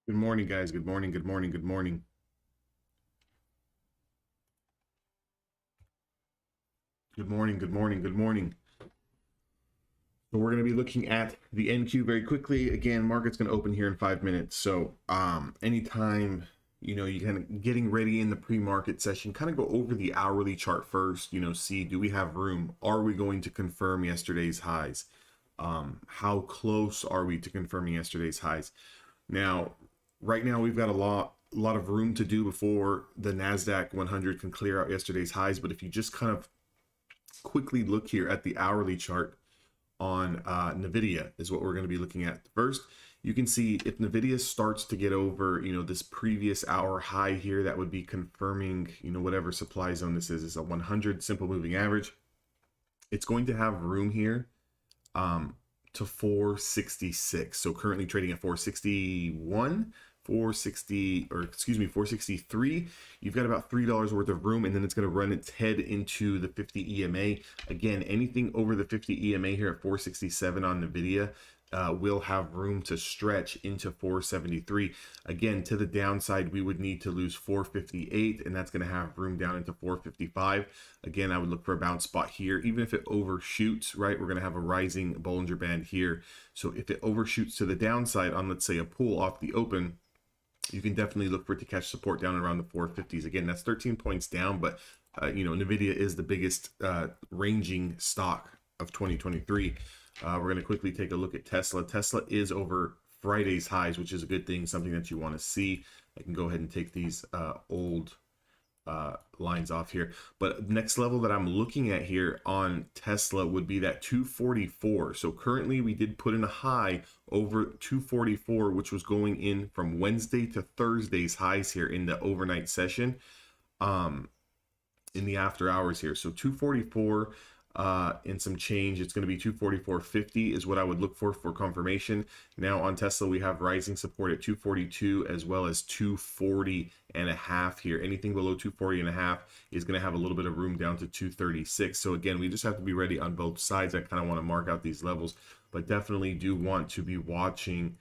Good morning, guys. Good morning. Good morning. Good morning. Good morning. Good morning. Good morning. So we're going to be looking at the NQ very quickly. Again, market's going to open here in 5 minutes. So anytime, you kind of getting ready in the pre-market session, kind of go over the hourly chart first, see, do we have room? Are we going to confirm yesterday's highs? How close are we to confirming yesterday's highs? Now, right now we've got a lot of room to do before the Nasdaq 100 can clear out yesterday's highs. But if you just kind of quickly look here at the hourly chart on Nvidia is what we're going to be looking at first. You can see if Nvidia starts to get over, this previous hour high here, that would be confirming, whatever supply zone this is a 100 simple moving average. It's going to have room here to 466. So currently trading at 461, 460, or excuse me, 463. You've got about $3 worth of room, and then it's going to run its head into the 50 EMA. Again, anything over the 50 EMA here at 467 on Nvidia will have room to stretch into 473. Again, to the downside, we would need to lose 458, and that's going to have room down into 455. Again, I would look for a bounce spot here. Even if it overshoots, right, we're going to have a rising Bollinger Band here. So if it overshoots to the downside on, let's say, a pull off the open, you can definitely look for it to catch support down around the 450s. Again, that's 13 points down, but Nvidia is the biggest ranging stock of 2023. We're going to quickly take a look at Tesla. Tesla is over Friday's highs, which is a good thing, something that you want to see. I can go ahead and take these old lines off here. But next level that I'm looking at here on Tesla would be that 244. So currently we did put in a high over 244, which was going in from Wednesday to Thursday's highs here in the overnight session, in the after hours here. So 244 and some change. It's going to be 244.50 is what I would look for confirmation. Now on Tesla, we have rising support at 242 as well as 240 and a half here. Anything below 240 and a half is going to have a little bit of room down to 236. So again, we just have to be ready on both sides. I kind of want to mark out these levels, but definitely do want to be watching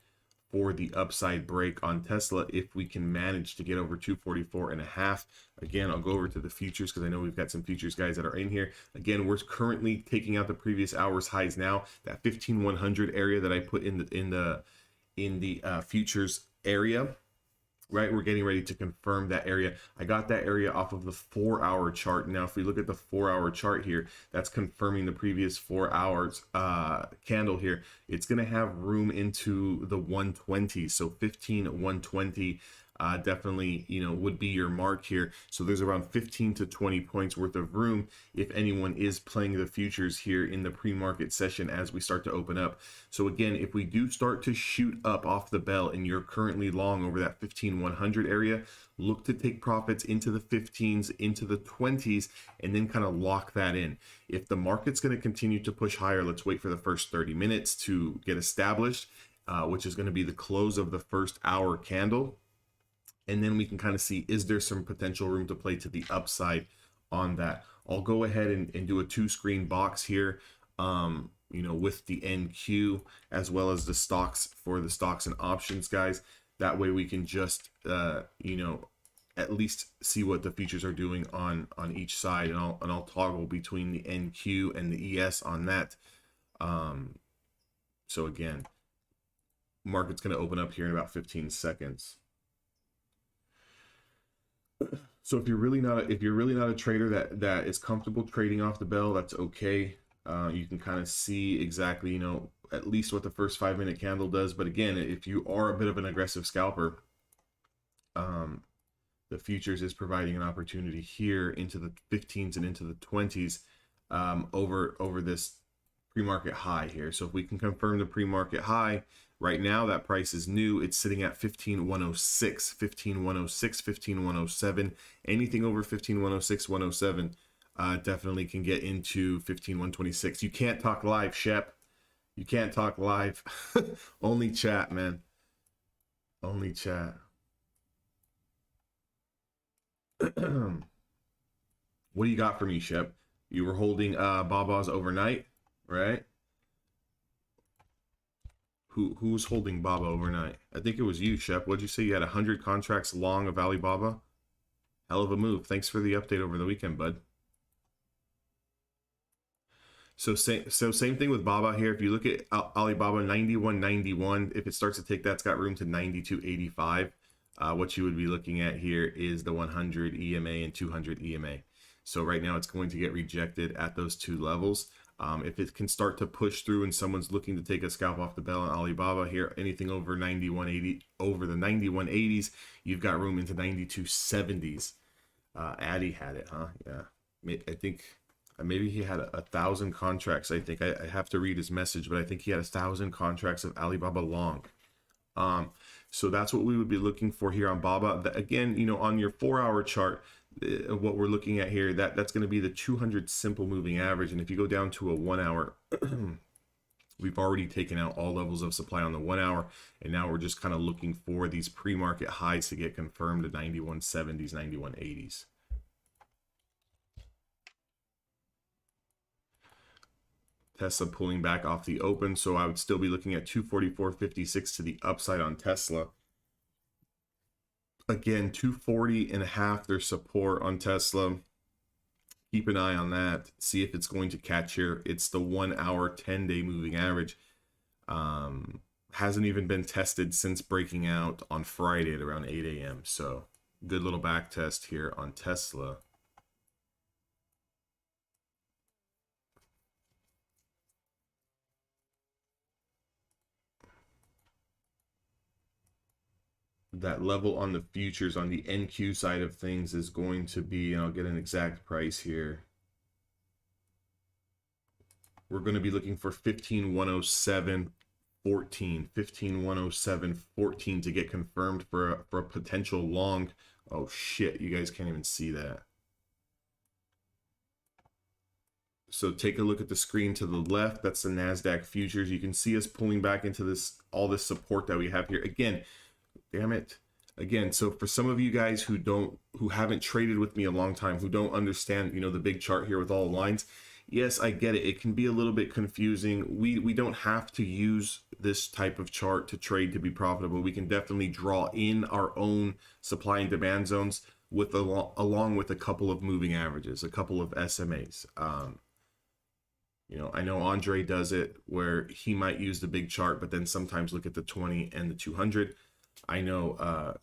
for the upside break on Tesla if we can manage to get over 244 and a half. Again, I'll go over to the futures because I know we've got some futures guys that are in here. Again, we're currently taking out the previous hour's highs now. That 15100 area that I put in the futures area, right? We're getting ready to confirm that area. I got that area off of the 4-hour chart. Now, if we look at the 4-hour chart here, that's confirming the previous 4 hours candle here. It's going to have room into the 120. So 15120 definitely, would be your mark here. So there's around 15 to 20 points worth of room if anyone is playing the futures here in the pre-market session as we start to open up. So again, if we do start to shoot up off the bell and you're currently long over that 15100 area, look to take profits into the 15s, into the 20s, and then kind of lock that in. If the market's going to continue to push higher, let's wait for the first 30 minutes to get established, which is going to be the close of the first hour candle. And then we can kind of see, is there some potential room to play to the upside on that? I'll go ahead and do a 2-screen box here, with the NQ as well as the stocks for the stocks and options guys. That way we can just, at least see what the futures are doing on each side. And I'll toggle between the NQ and the ES on that. So again, market's going to open up here in about 15 seconds. So if you're really not a trader that is comfortable trading off the bell, that's okay. You can kind of see exactly, at least what the first 5-minute candle does. But again, if you are a bit of an aggressive scalper, the futures is providing an opportunity here into the 15s and into the 20s over this pre-market high here. So if we can confirm the pre-market high, right now that price is new. It's sitting at 15106, 15106, 15107. Anything over 15106, 107 definitely can get into 15126. You can't talk live, Shep. You can't talk live. Only chat, man. Only chat. What do you got for me, Shep? You were holding Baba's overnight, right? Who's holding Baba overnight? I think it was you, Shep. What'd you say? You had 100 contracts long of Alibaba? Hell of a move. Thanks for the update over the weekend, bud. So same thing with Baba here. If you look at Alibaba 91.91, if it starts to take that, it's got room to 92.85. What you would be looking at here is the 100 EMA and 200 EMA. So right now it's going to get rejected at those two levels. If it can start to push through and someone's looking to take a scalp off the bell on Alibaba here, anything over 91.80, over the 91.80s, you've got room into 92.70s. Addy had it, huh? Yeah, I think maybe he had 1,000 contracts. I think I have to read his message, but I think he had 1,000 contracts of Alibaba long. So that's what we would be looking for here on Baba. Again, you know, on your 4-hour chart, what we're looking at here, that's going to be the 200 simple moving average. And if you go down to a 1 hour, we've already taken out all levels of supply on the 1 hour, and now we're just kind of looking for these pre-market highs to get confirmed at 91.70s, 91.80s. Tesla pulling back off the open, so I would still be looking at 244.56 to the upside on Tesla. Again, 240.5 their support on Tesla. Keep an eye on that. See if it's going to catch here. It's the 1 hour 10-day moving average. Hasn't even been tested since breaking out on Friday at around 8 a.m. So good little back test here on Tesla. That level on the futures on the NQ side of things is going to be, and I'll get an exact price here. We're going to be looking for 15.107.14, 15.107.14 to get confirmed for a potential long. Oh shit, you guys can't even see that. So take a look at the screen to the left. That's the NASDAQ futures. You can see us pulling back into this, all this support that we have here. Again, damn it. Again, so for some of you guys who haven't traded with me a long time, who don't understand, you know, the big chart here with all the lines, yes, I get it. It can be a little bit confusing. We don't have to use this type of chart to trade to be profitable. We can definitely draw in our own supply and demand zones with along with a couple of moving averages, a couple of SMAs. You know, I know Andre does it where he might use the big chart, but then sometimes look at the 20 and the 200. I know,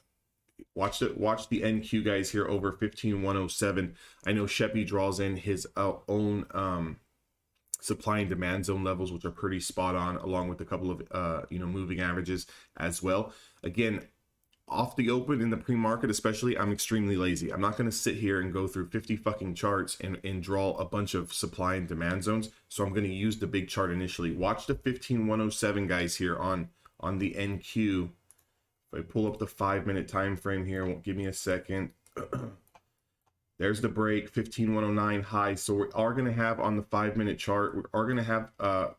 watch the NQ guys here over 15.107. I know Sheppy draws in his own supply and demand zone levels, which are pretty spot on, along with a couple of you know, moving averages as well. Again, off the open in the pre-market especially, I'm extremely lazy. I'm not going to sit here and go through 50 fucking charts and draw a bunch of supply and demand zones. So I'm going to use the big chart initially. Watch the 15.107 guys here on the NQ. If I pull up the 5-minute time frame here, won't give me a second. There's the break, 15.109 high. So we are going to have on the 5-minute chart, we are going to have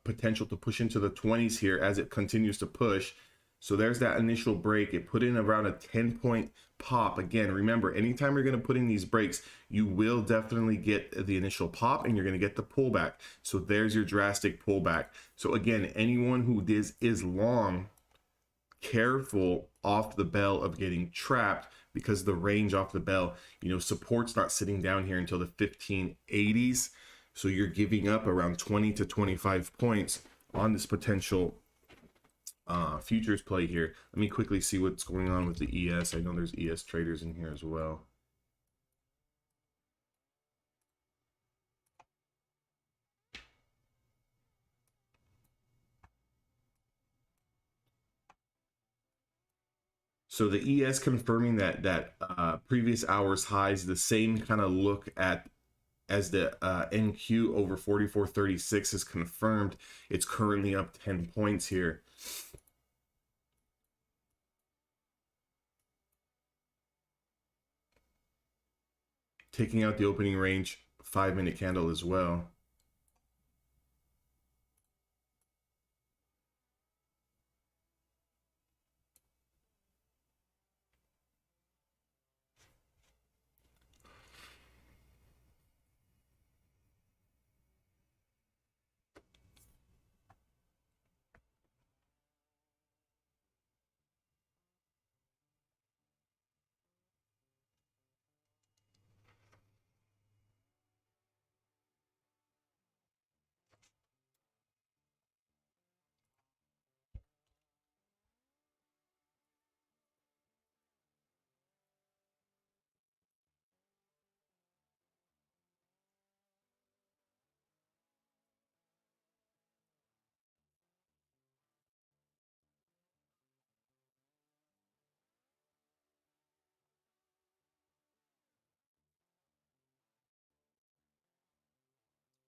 potential to push into the 20s here as it continues to push. So there's that initial break. It put in around a 10-point pop. Again, remember, anytime you're going to put in these breaks, you will definitely get the initial pop and you're going to get the pullback. So there's your drastic pullback. So again, anyone who is long, careful off the bell of getting trapped, because the range off the bell, you know, support's not sitting down here until the 1580s. So you're giving up around 20 to 25 points on this potential futures play here. Let me quickly see what's going on with the ES. I know there's ES traders in here as well. So the ES confirming that previous hour's highs, the same kind of look at as the NQ over 44.36 is confirmed. It's currently up 10 points here. Taking out the opening range 5-minute candle as well.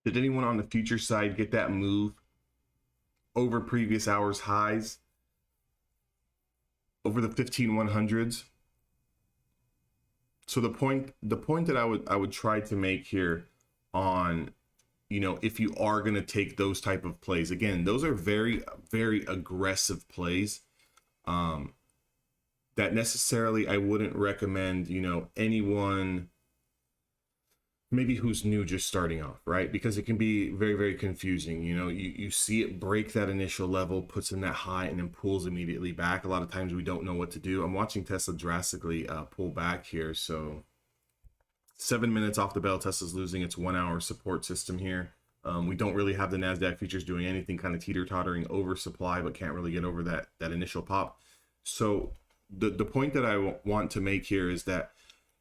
Did anyone on the future side get that move over previous hours highs, over the 15100s? So the point that I would try to make here on, you know, if you are going to take those type of plays, again, those are very aggressive plays, that necessarily I wouldn't recommend, you know, anyone maybe who's new just starting off, right? Because it can be very confusing. You know, you see it break that initial level, puts in that high, and then pulls immediately back. A lot of times we don't know what to do. I'm watching Tesla drastically pull back here. So 7 minutes off the bell, Tesla's losing its 1 hour support system here. We don't really have the NASDAQ futures doing anything, kind of teeter-tottering oversupply, but can't really get over that initial pop. So the point that I want to make here is that,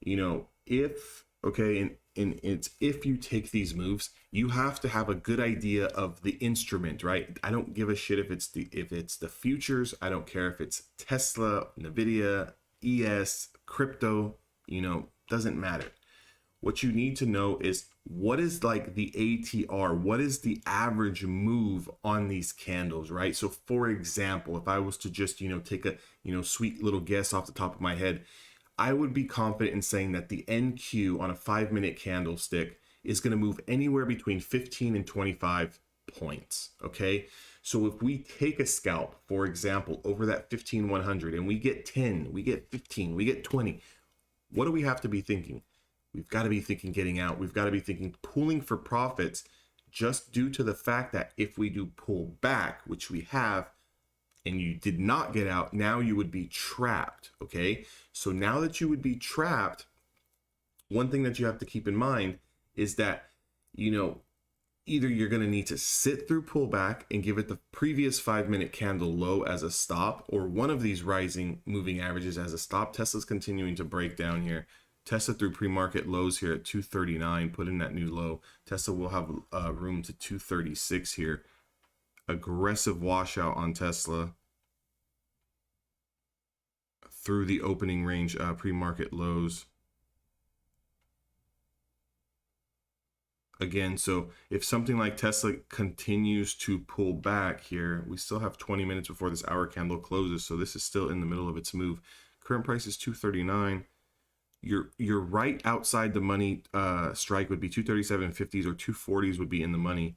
you know, if, okay, and it's if you take these moves, you have to have a good idea of the instrument, right? I don't give a shit if it's the futures. I don't care if it's Tesla, Nvidia, ES, crypto, you know, doesn't matter. What you need to know is what is like the ATR, what is the average move on these candles, right? So for example, if I was to just, you know, take a, you know, sweet little guess off the top of my head, I would be confident in saying that the NQ on a 5-minute candlestick is going to move anywhere between 15 and 25 points, okay? So if we take a scalp, for example, over that 15-100 and we get 10, we get 15, we get 20, what do we have to be thinking? We've got to be thinking getting out. We've got to be thinking pulling for profits, just due to the fact that if we do pull back, which we have, and you did not get out, now you would be trapped, okay? So now that you would be trapped, one thing that you have to keep in mind is that, you know, either you're going to need to sit through pullback and give it the previous 5-minute candle low as a stop, or one of these rising moving averages as a stop. Tesla's continuing to break down here. Tesla through pre-market lows here at 239, put in that new low. Tesla will have room to 236 here. Aggressive washout on Tesla through the opening range pre-market lows. Again, so if something like Tesla continues to pull back here, we still have 20 minutes before this hour candle closes, so this is still in the middle of its move. Current price is 239. You're right outside the money strike would be 237.50s, or 240s would be in the money.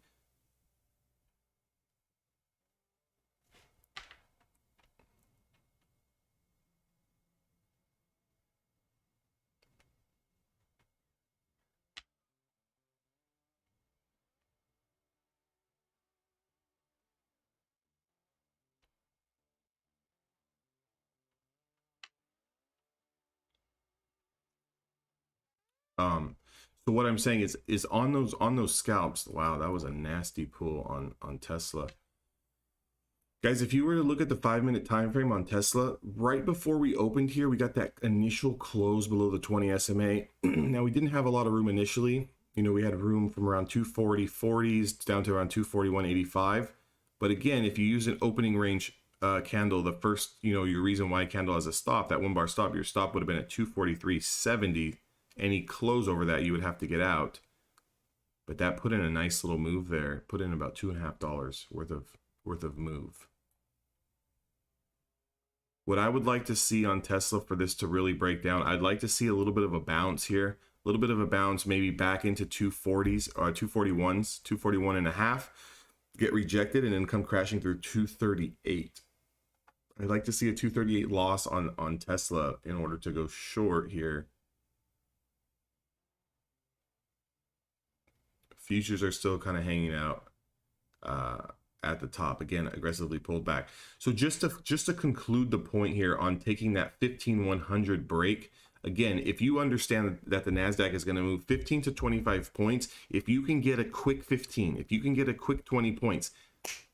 So what I'm saying is on those scalps. Wow, that was a nasty pull on Tesla. Guys, if you were to look at the 5-minute time frame on Tesla, right before we opened here, we got that initial close below the 20 SMA. Now, we didn't have a lot of room initially. You know, we had room from around 240.40s down to around 241.85. But again, if you use an opening range candle, the first, you know, your reason why candle as a stop, that 1 bar stop, your stop would have been at 243.70. Any close over that, you would have to get out. But that put in a nice little move there. Put in about $2.50 worth of move. What I would like to see on Tesla for this to really break down, I'd like to see a little bit of a bounce here. A little bit of a bounce, maybe back into 240s or 241s, 241.5, get rejected, and then come crashing through 238. I'd like to see a 238 loss on Tesla in order to go short here. Futures are still kind of hanging out at the top, again, aggressively pulled back. So just to conclude the point here on taking that 15-100 break, again, if you understand that the NASDAQ is going to move 15 to 25 points, if you can get a quick 15, if you can get a quick 20 points,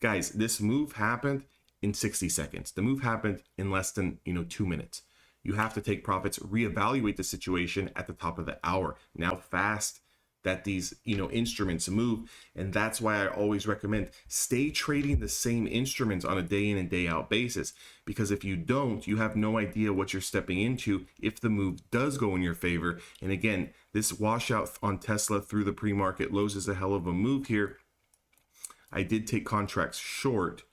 guys, this move happened in 60 seconds. The move happened in less than, 2 minutes. You have to take profits, reevaluate the situation at the top of the hour. Now fast that these, you know, instruments move. And that's why I always recommend stay trading the same instruments on a day in and day out basis, because if you don't, you have no idea what you're stepping into if the move does go in your favor. And again, this washout on Tesla through the pre-market lows is a hell of a move here. I did take contracts short.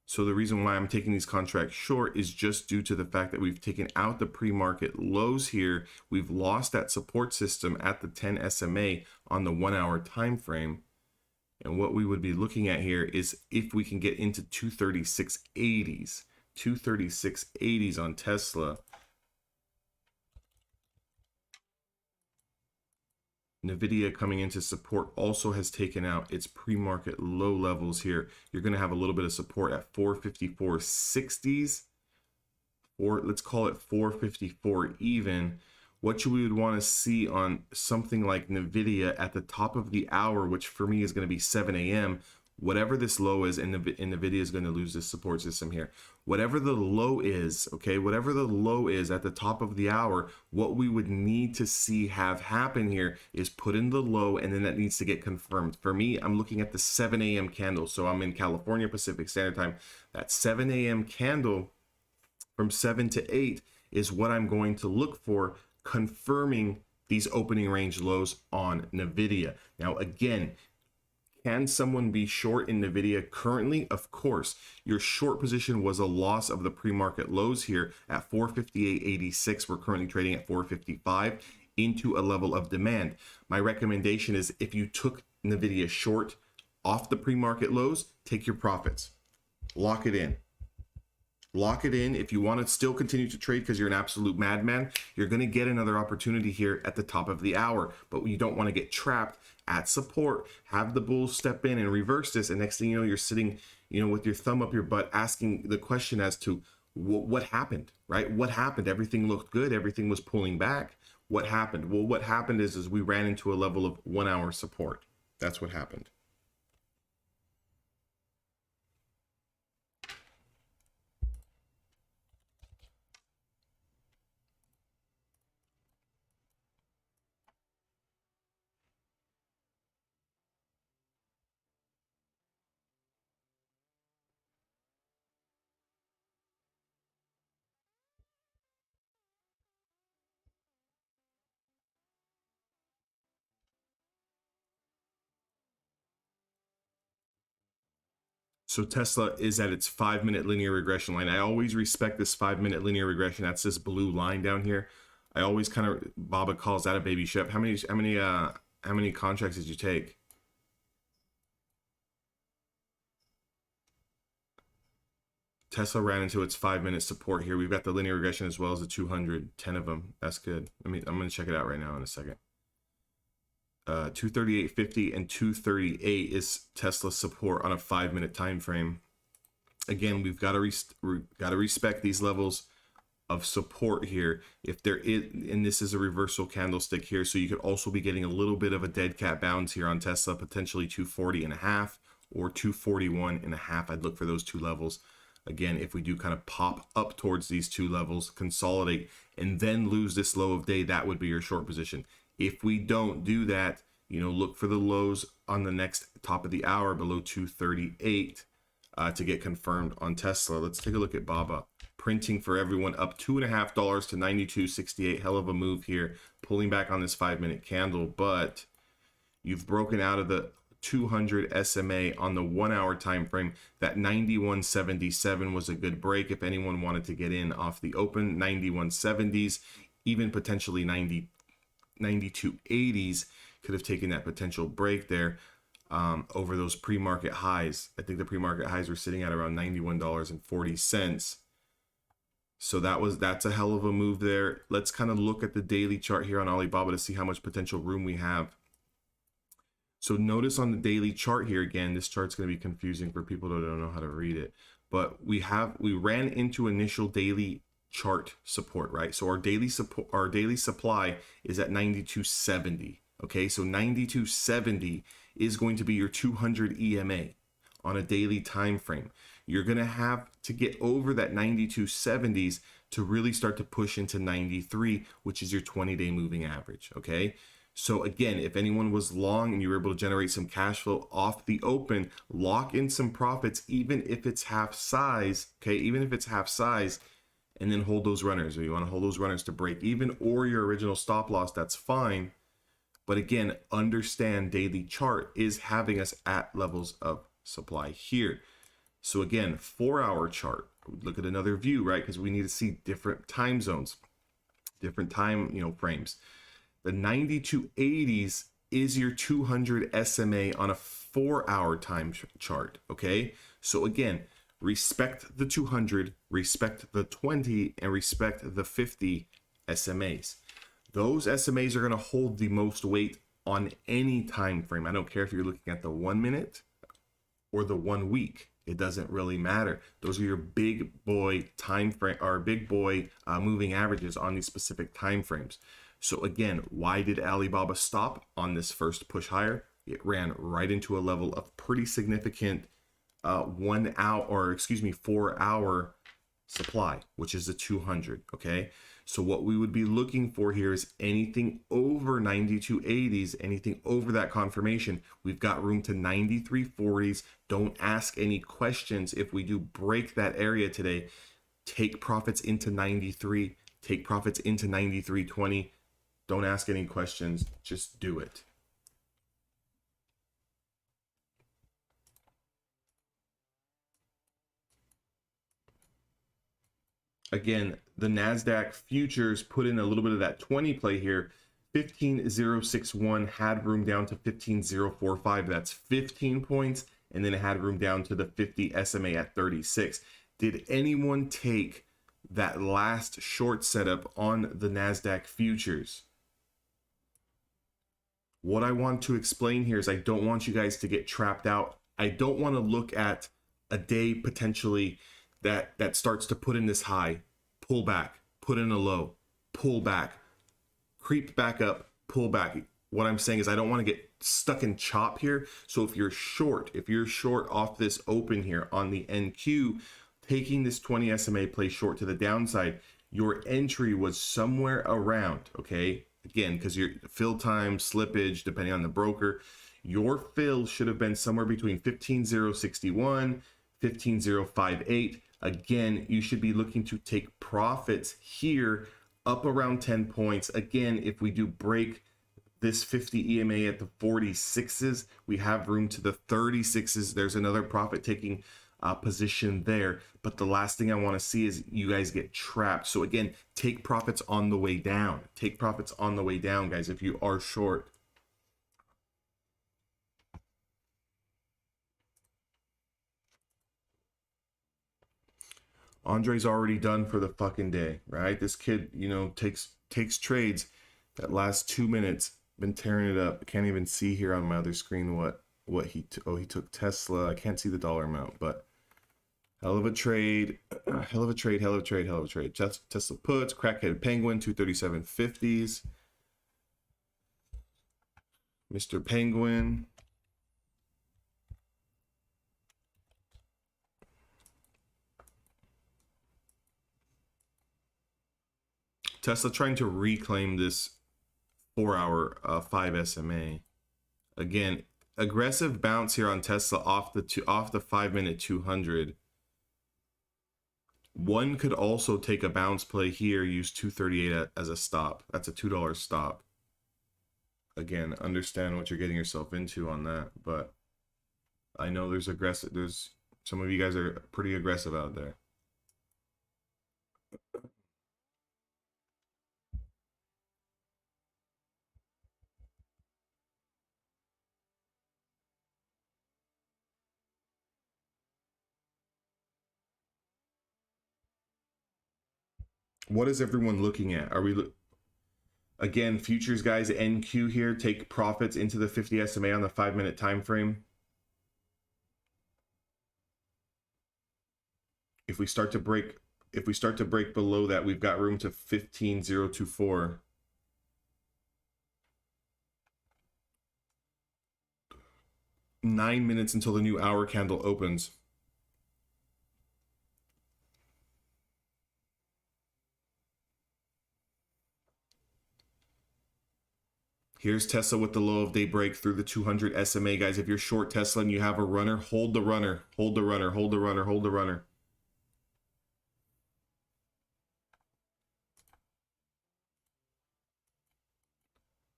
So the reason why I'm taking these contracts short is just due to the fact that we've taken out the pre-market lows here. We've lost that support system at the 10 SMA on the 1 hour time frame. And what we would be looking at here is if we can get into 236.80s, 236.80s on Tesla. NVIDIA coming into support also has taken out its pre-market low levels here. You're going to have a little bit of support at 454.60s, or let's call it 454 even. What you would want to see on something like NVIDIA at the top of the hour, which for me is going to be 7 a.m., whatever this low is, and NVIDIA is going to lose this support system here. Whatever the low is, okay, whatever the low is at the top of the hour, what we would need to see have happen here is put in the low, and then that needs to get confirmed. For me, I'm looking at the 7 a.m. candle. So I'm in California Pacific Standard Time. That 7 a.m. candle from 7 to 8 is what I'm going to look for, confirming these opening range lows on NVIDIA. Now, again, can someone be short in NVIDIA currently? Of course. Your short position was a loss of the pre-market lows here at 458.86. We're currently trading at 455 into a level of demand. My recommendation is if you took NVIDIA short off the pre-market lows, take your profits. Lock it in. Lock it in. If you want to still continue to trade because you're an absolute madman, you're going to get another opportunity here at the top of the hour. But you don't want to get trapped at support. Have the bulls step in and reverse this. And next thing you know, you're sitting, you know, with your thumb up your butt asking the question as to what happened, right? What happened? Everything looked good. Everything was pulling back. What happened? Well, what happened is we ran into a level of 1 hour support. That's what happened. So Tesla is at its 5-minute linear regression line. I always respect this 5-minute linear regression. That's this blue line down here. I always kind of, Baba calls that a baby ship. How many contracts did you take? Tesla ran into its 5-minute support here. We've got the linear regression as well as the 200, 10 of them. That's good. I'm going to check it out right now in a second. 238.50 and 238 is Tesla support on a 5-minute time frame. Again, we've got to respect these levels of support here. If there is, and this is a reversal candlestick here, so you could also be getting a little bit of a dead cat bounce here on Tesla, potentially 240.5 or 241.5. I'd look for those two levels. Again, if we do kind of pop up towards these two levels, consolidate, and then lose this low of day, that would be your short position. If we don't do that, you know, look for the lows on the next top of the hour below 238 to get confirmed on Tesla. Let's take a look at BABA. Printing for everyone up $2.50 to 92.68. Hell of a move here, pulling back on this 5-minute candle, but you've broken out of the 200 SMA on the 1 hour time frame. That 91.77 was a good break if anyone wanted to get in off the open. 91.70s, even potentially 92.80s could have taken that potential break there over those pre-market highs. I think the pre-market highs were sitting at around $91.40. So that's a hell of a move there. Let's kind of look at the daily chart here on Alibaba to see how much potential room we have. So notice on the daily chart here, again, this chart's going to be confusing for people that don't know how to read it, but we ran into initial daily chart support, right? So our daily supply is at 92.70. Okay, so 92.70 is going to be your 200 EMA on a daily time frame. You're going to have to get over that 92.70s to really start to push into 93, which is your 20-day moving average. Okay, So again, if anyone was long and you were able to generate some cash flow off the open, lock in some profits, even if it's half size, okay? Even if it's half size, and then hold those runners. Or you want to hold those runners to break even or your original stop loss, that's fine. But again, understand daily chart is having us at levels of supply here. So again, 4-hour chart, look at another view, right? Because we need to see different time zones, different time, frames. The 9280s is your 200 SMA on a 4-hour time chart, okay? So again, respect the 200, respect the 20, and respect the 50 SMAs. Those SMAs are going to hold the most weight on any time frame. I don't care if you're looking at the 1 minute or the 1 week. It doesn't really matter. Those are your big boy time frame or big boy moving averages on these specific time frames. So again, why did Alibaba stop on this first push higher? It ran right into a level of pretty significant 4-hour supply, which is the 200. Okay, so what we would be looking for here is anything over 9280s, anything over that confirmation. We've got room to 9340s. Don't ask any questions. If we do break that area today, take profits into 93, take profits into 9320. Don't ask any questions, just do it. Again, the NASDAQ futures put in a little bit of that 20 play here. 15,061 had room down to 15,045. That's 15 points. And then it had room down to the 50 SMA at 36. Did anyone take that last short setup on the NASDAQ futures? What I want to explain here is I don't want you guys to get trapped out. I don't want to look at a day potentially that starts to put in this high, pull back, put in a low, pull back, creep back up, pull back. What I'm saying is I don't want to get stuck in chop here. So if you're short off this open here on the NQ, taking this 20 SMA play short to the downside, your entry was somewhere around, okay? Again, because your fill time, slippage, depending on the broker, your fill should have been somewhere between 15,061, 15,058. Again, you should be looking to take profits here up around 10 points. Again, if we do break this 50 EMA at the 46s, we have room to the 36s. There's another profit taking position there. But the last thing I want to see is you guys get trapped. So again, take profits on the way down. Take profits on the way down, guys, if you are short. Andre's already done for the fucking day, right? This kid, takes trades that last 2 minutes, been tearing it up. I can't even see here on my other screen what he took Tesla. I can't see the dollar amount, but hell of a trade, hell of a trade. Tesla puts, crackhead penguin, 237.50s. Mr. Penguin. Tesla trying to reclaim this 4-hour 5 SMA. Again, aggressive bounce here on Tesla off the 5-minute 200. One could also take a bounce play here, use 238 as a stop. That's a $2 stop. Again, understand what you're getting yourself into on that, but I know there's some of you guys are pretty aggressive out there. What is everyone looking at? Are we again, futures guys, NQ here, take profits into the 50 SMA on the 5-minute time frame? If we start to break below that, we've got room to 15,024. Nine minutes until the new hour candle opens. Here's Tesla with the low of day break through the 200 SMA, guys. If you're short Tesla and you have a runner, hold the runner, hold the runner, hold the runner, hold the runner.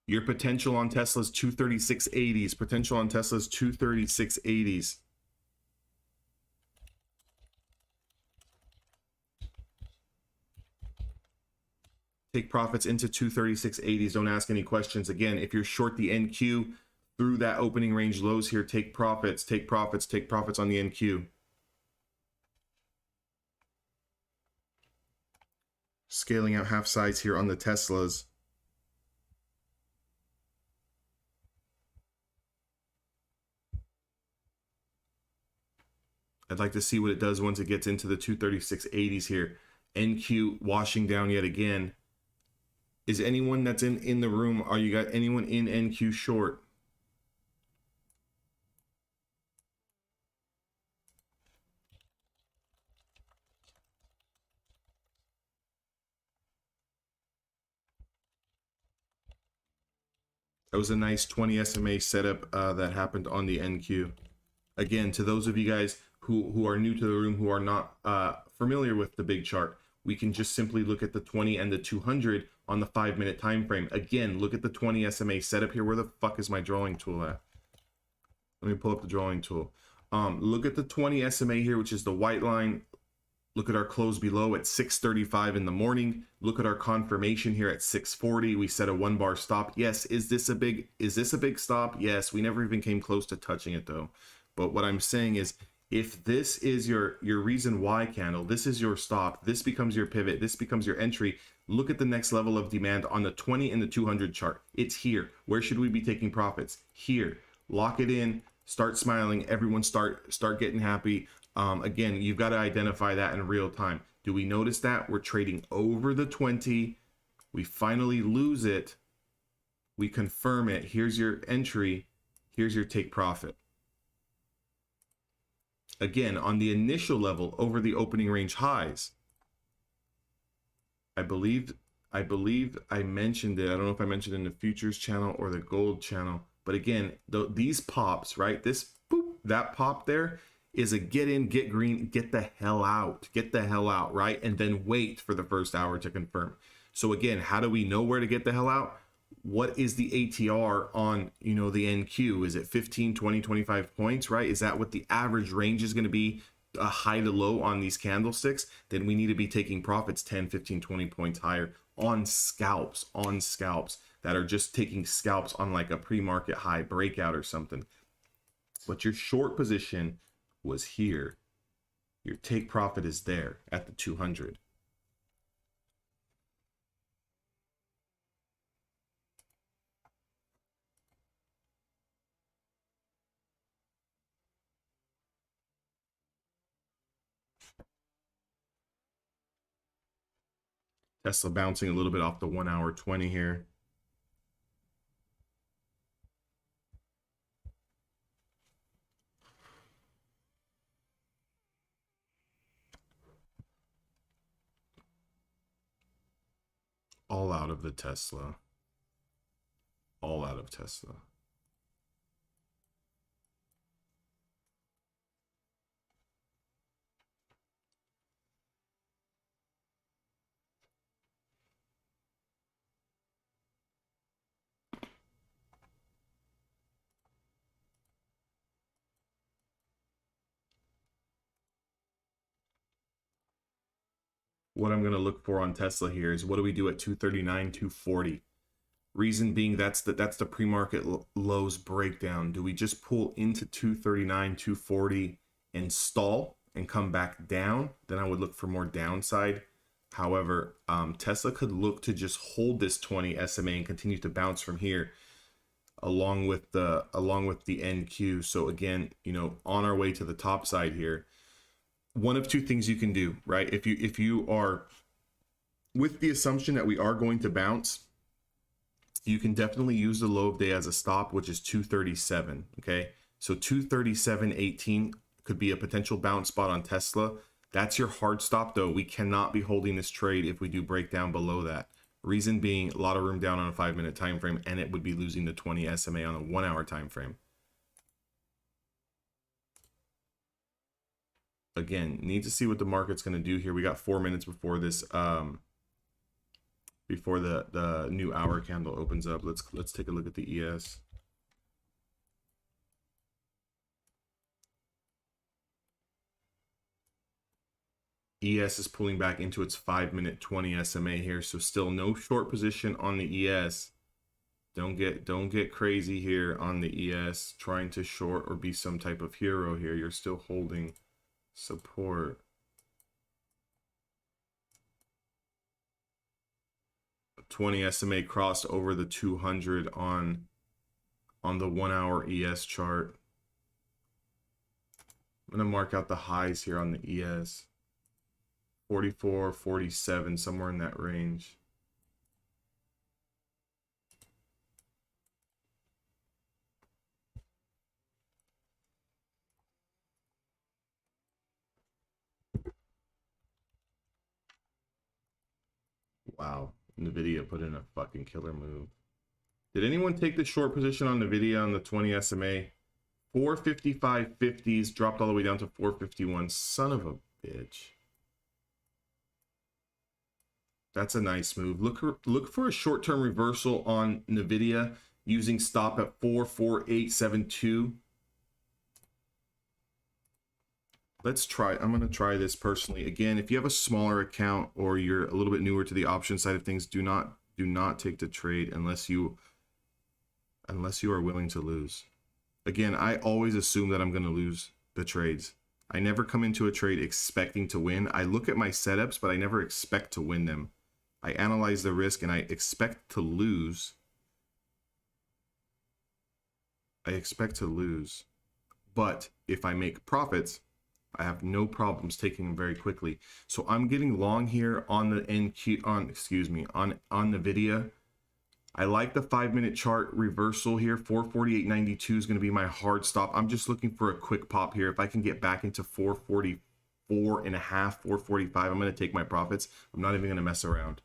Your potential on Tesla's 236.80s. Potential on Tesla's 236.80s. Take profits into 236.80s. Don't ask any questions. Again, if you're short the NQ through that opening range lows here, take profits, take profits, take profits on the NQ. Scaling out half size here on the Teslas. I'd like to see what it does once it gets into the 236.80s here. NQ washing down yet again. Is anyone that's in the room, are you got anyone in NQ short? That was a nice 20 SMA setup that happened on the NQ. Again, to those of you guys who are new to the room, who are not familiar with the big chart, we can just simply look at the 20 and the 200 on the 5-minute time frame. Again, look at the 20 SMA setup here. Where the fuck is my drawing tool at? Let me pull up the drawing tool. Look at the 20 SMA here, which is the white line. Look at our close below at 6:35 in the morning. Look at our confirmation here at 6:40. We set a 1-bar stop. Yes, is this a big stop? Yes, we never even came close to touching it though. But what I'm saying is, if this is your reason why candle, this is your stop, this becomes your pivot, this becomes your entry, look at the next level of demand on the 20 and the 200 chart. It's here. Where should we be taking profits? Here. Lock it in, start smiling, everyone start getting happy. Again, you've got to identify that in real time. Do we notice that? We're trading over the 20. We finally lose it. We confirm it. Here's your entry. Here's your take profit. Again, on the initial level over the opening range highs. I believe I mentioned it. I don't know if I mentioned it in the futures channel or the gold channel. But again, these pops, right? This boop, that pop there is a get in, get green, get the hell out, right? And then wait for the first hour to confirm. So again, how do we know where to get the hell out? What is the ATR on, the NQ? Is it 15, 20, 25 points, right? Is that what the average range is going to be, a high to low on these candlesticks? Then we need to be taking profits 10, 15, 20 points higher on scalps that are just taking scalps on like a pre-market high breakout or something. But your short position was here. Your take profit is there at the 200. Tesla bouncing a little bit off the 1 hour 20 here. All out of the Tesla. All out of Tesla. What I'm going to look for on Tesla here is, what do we do at 239, 240? Reason being, that's the pre-market lows breakdown. Do we just pull into 239, 240 and stall and come back down? Then I would look for more downside. However, Tesla could look to just hold this 20 SMA and continue to bounce from here along with the NQ. So again, on our way to the top side here, one of two things you can do, right? If you are with the assumption that we are going to bounce, you can definitely use the low of day as a stop, which is 237. Okay, so 237.18 could be a potential bounce spot on Tesla. That's your hard stop though. We cannot be holding this trade if we do break down below that, Reason being, a lot of room down on a 5-minute time frame, and it would be losing the 20 SMA on a 1-hour time frame. Again, need to see what the market's going to do here. We got 4 minutes before this, before the new hour candle opens up. Let's take a look at the ES. ES is pulling back into its 5-minute 20 SMA here, so still no short position on the ES. Don't get crazy here on the ES trying to short or be some type of hero here. You're still holding support. A 20 SMA crossed over the 200 on the 1-hour ES chart. I'm going to mark out the highs here on the ES. 44, 47, somewhere in that range. Wow, NVIDIA put in a fucking killer move. Did anyone take the short position on NVIDIA on the 20 SMA? 455.50s dropped all the way down to 451. Son of a bitch. That's a nice move. Look for a short-term reversal on NVIDIA using stop at 44872. Let's try. I'm going to try this personally. Again, if you have a smaller account or you're a little bit newer to the option side of things, do not take the trade unless you are willing to lose. Again, I always assume that I'm going to lose the trades. I never come into a trade expecting to win. I look at my setups, but I never expect to win them. I analyze the risk and I expect to lose. But if I make profits, I have no problems taking them very quickly. So I'm getting long here on the on NVIDIA. I like the 5-minute chart reversal here. 448.92 is going to be my hard stop. I'm just looking for a quick pop here. If I can get back into 444.5, 445, I'm going to take my profits. I'm not even going to mess around.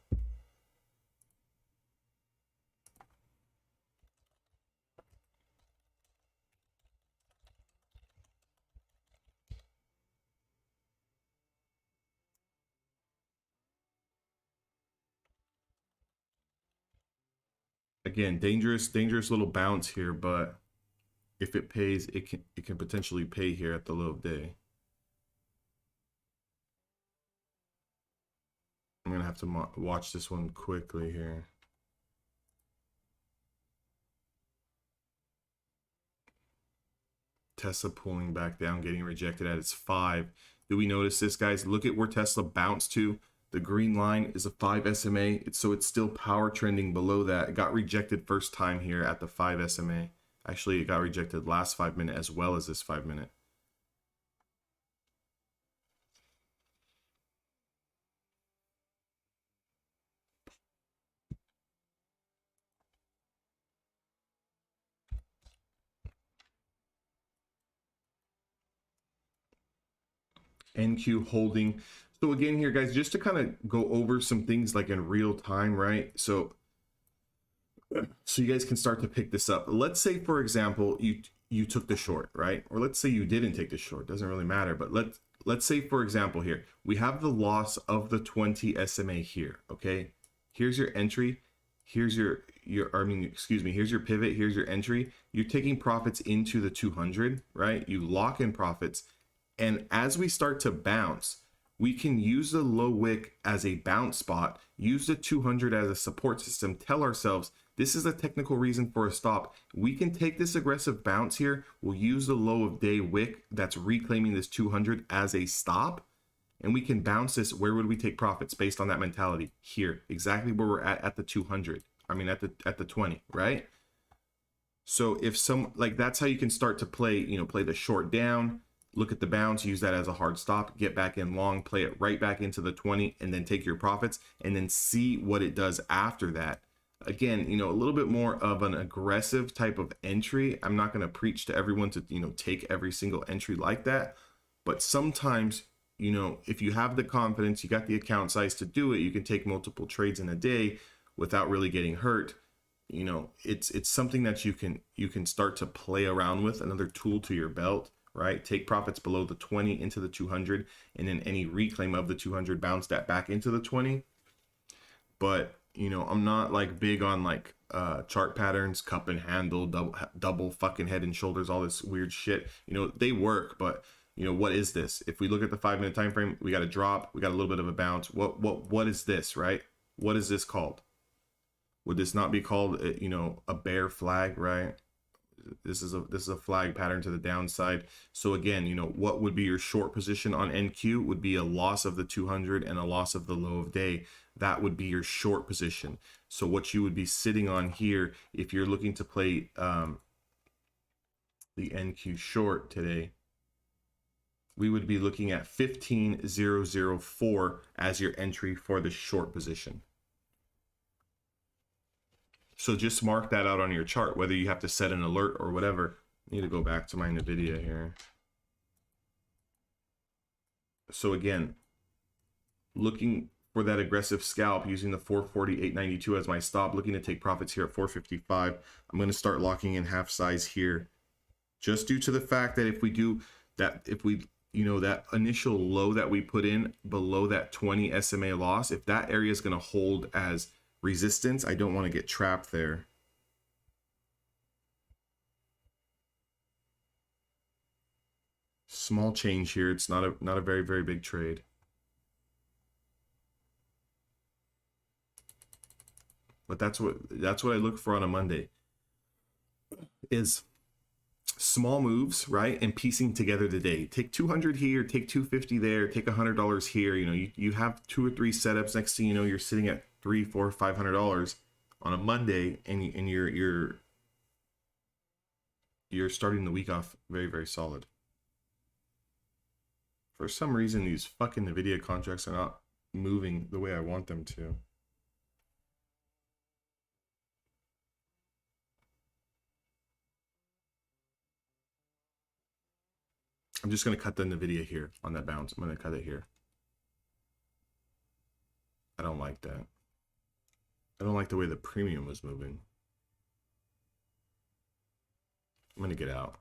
Again, dangerous little bounce here, but if it pays, it can potentially pay here at the low of day. I'm gonna have to watch this one quickly here. Tesla pulling back down, getting rejected at its 5. Do we notice this, guys? Look at where Tesla bounced to. The green line is a 5 SMA, so it's still power trending below that. It got rejected first time here at the 5 SMA. Actually, it got rejected last 5-minute as well as this 5-minute. NQ holding. So again here, guys, just to kind of go over some things like in real time, right? So you guys can start to pick this up. Let's say, for example, you took the short, right? Or let's say you didn't take the short. Doesn't really matter. But let's say, for example, here we have the loss of the 20 SMA here. Okay, here's your entry. Here's here's your pivot. Here's your entry. You're taking profits into the 200, right? You lock in profits. And as we start to bounce, we can use the low wick as a bounce spot, use the 200 as a support system, tell ourselves this is a technical reason for a stop. We can take this aggressive bounce here. We'll use the low of day wick that's reclaiming this 200 as a stop. And we can bounce this. Where would we take profits based on that mentality? Here, exactly where we're at the 200. I mean, at the 20, right? So if that's how you can start to play, play the short down. Look at the bounce, use that as a hard stop, get back in long, play it right back into the 20, and then take your profits, and then see what it does after that. Again, a little bit more of an aggressive type of entry. I'm not going to preach to everyone to, take every single entry like that. But sometimes, if you have the confidence, you got the account size to do it, you can take multiple trades in a day without really getting hurt, you know, it's something that you can start to play around with, another tool to your belt, right? Take profits below the 20 into the 200, and then any reclaim of the 200, bounce that back into the 20. But you know, I'm not like big on like chart patterns, cup and handle, double fucking head and shoulders, all this weird shit. You know, they work, but you know, what is this? If we look at the 5-minute time frame, we got a drop, we got a little bit of a bounce. What is this, right? What is this called? Would this not be called, you know, a bear flag, right? This is a flag pattern to the downside. So again, you know, what would be your short position on NQ would be a loss of the 200 and a loss of the low of day. That would be your short position. So what you would be sitting on here, if you're looking to play the NQ short today, we would be looking at 15,004 as your entry for the short position. So just mark that out on your chart, whether you have to set an alert or whatever. I need to go back to my NVIDIA here. So again, looking for that aggressive scalp using the 448.92 as my stop, looking to take profits here at 455. I'm going to start locking in half size here, just due to the fact that if we do that, if we, you know, that initial low that we put in below that 20 SMA loss, if that area is going to hold as resistance, I don't want to get trapped there. Small change here. It's not a very, very big trade. But that's what I look for on a Monday, is small moves, right? And piecing together the day. Take 200 here, take 250 there, take $100 here. You know, you have 2 or 3 setups. Next thing you know, you're sitting at $300, $400, $500 on a Monday, and you're starting the week off very, very solid. For some reason, these fucking NVIDIA contracts are not moving the way I want them to. I'm just going to cut the NVIDIA here on that bounce. I'm going to cut it here. I don't like that. I don't like the way the premium was moving. I'm going to get out.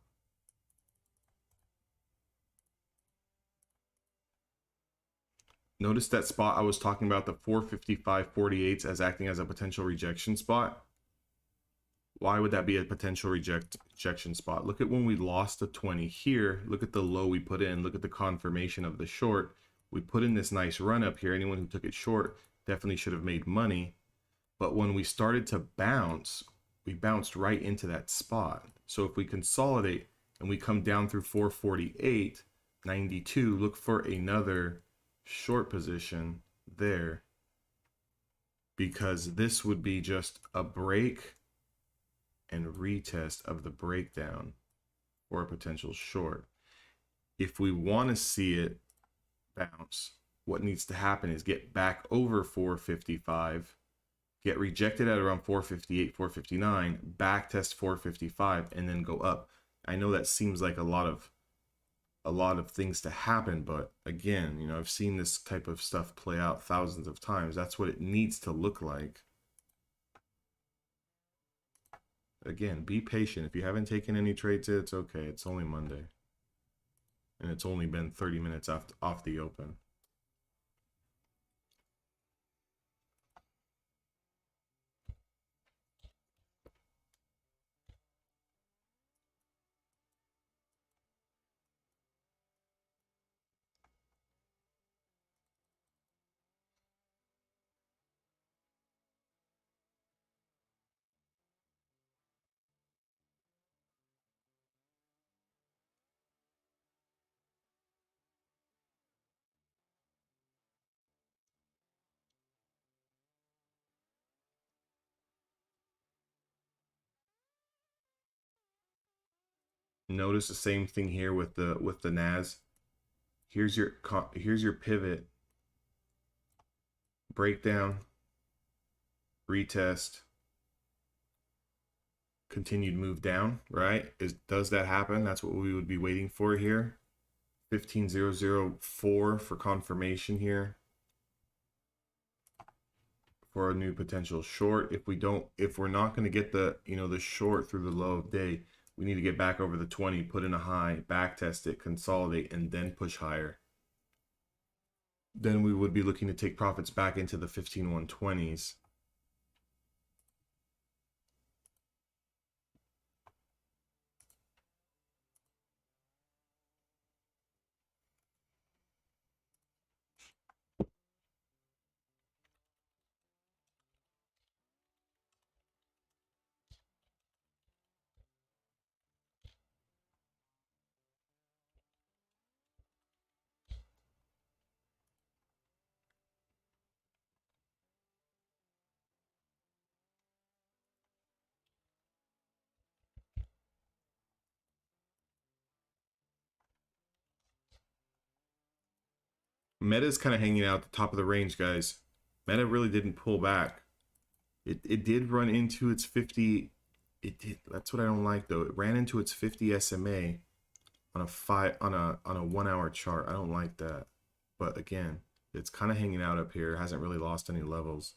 Notice that spot I was talking about, the 455.48s, as acting as a potential rejection spot. Why would that be a potential rejection spot? Look at when we lost the 20 here. Look at the low we put in. Look at the confirmation of the short. We put in this nice run up here. Anyone who took it short definitely should have made money. But when we started to bounce, we bounced right into that spot. So if we consolidate and we come down through 448.92, look for another short position there, because this would be just a break and retest of the breakdown or a potential short. If we want to see it bounce, what needs to happen is get back over 455, get rejected at around 458, 459, back test 455, and then go up. I know that seems like a lot of things to happen, but again, you know, I've seen this type of stuff play out thousands of times. That's what it needs to look like. Again, be patient. If you haven't taken any trades yet, it's okay. It's only Monday. And it's only been 30 minutes off the open. Notice the same thing here with the NAS. Here's your pivot, breakdown, retest, continued move down, right? Does that happen? That's what we would be waiting for here. 15,004 for confirmation here. for a new potential short. If we're not going to get the, the short through the low of day, we need to get back over the 20, put in a high, back test it, consolidate, and then push higher. Then we would be looking to take profits back into the 15-120s. Meta's kind of hanging out at the top of the range, guys. Meta really didn't pull back. It did run into its 50. It did. That's what I don't like though. It ran into its 50 SMA on a 1 hour chart. I don't like that. But again, it's kind of hanging out up here. It hasn't really lost any levels.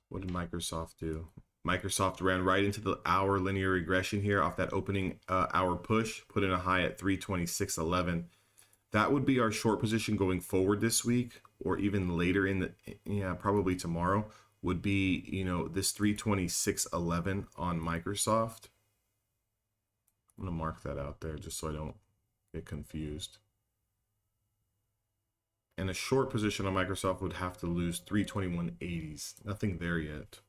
What did Microsoft do? Microsoft ran right into the hour linear regression here off that opening hour push, put in a high at 326.11. That would be our short position going forward this week, or even later in the, probably tomorrow, would be, this 326.11 on Microsoft. I'm going to mark that out there just so I don't get confused. And a short position on Microsoft would have to lose 321.80s. Nothing there yet.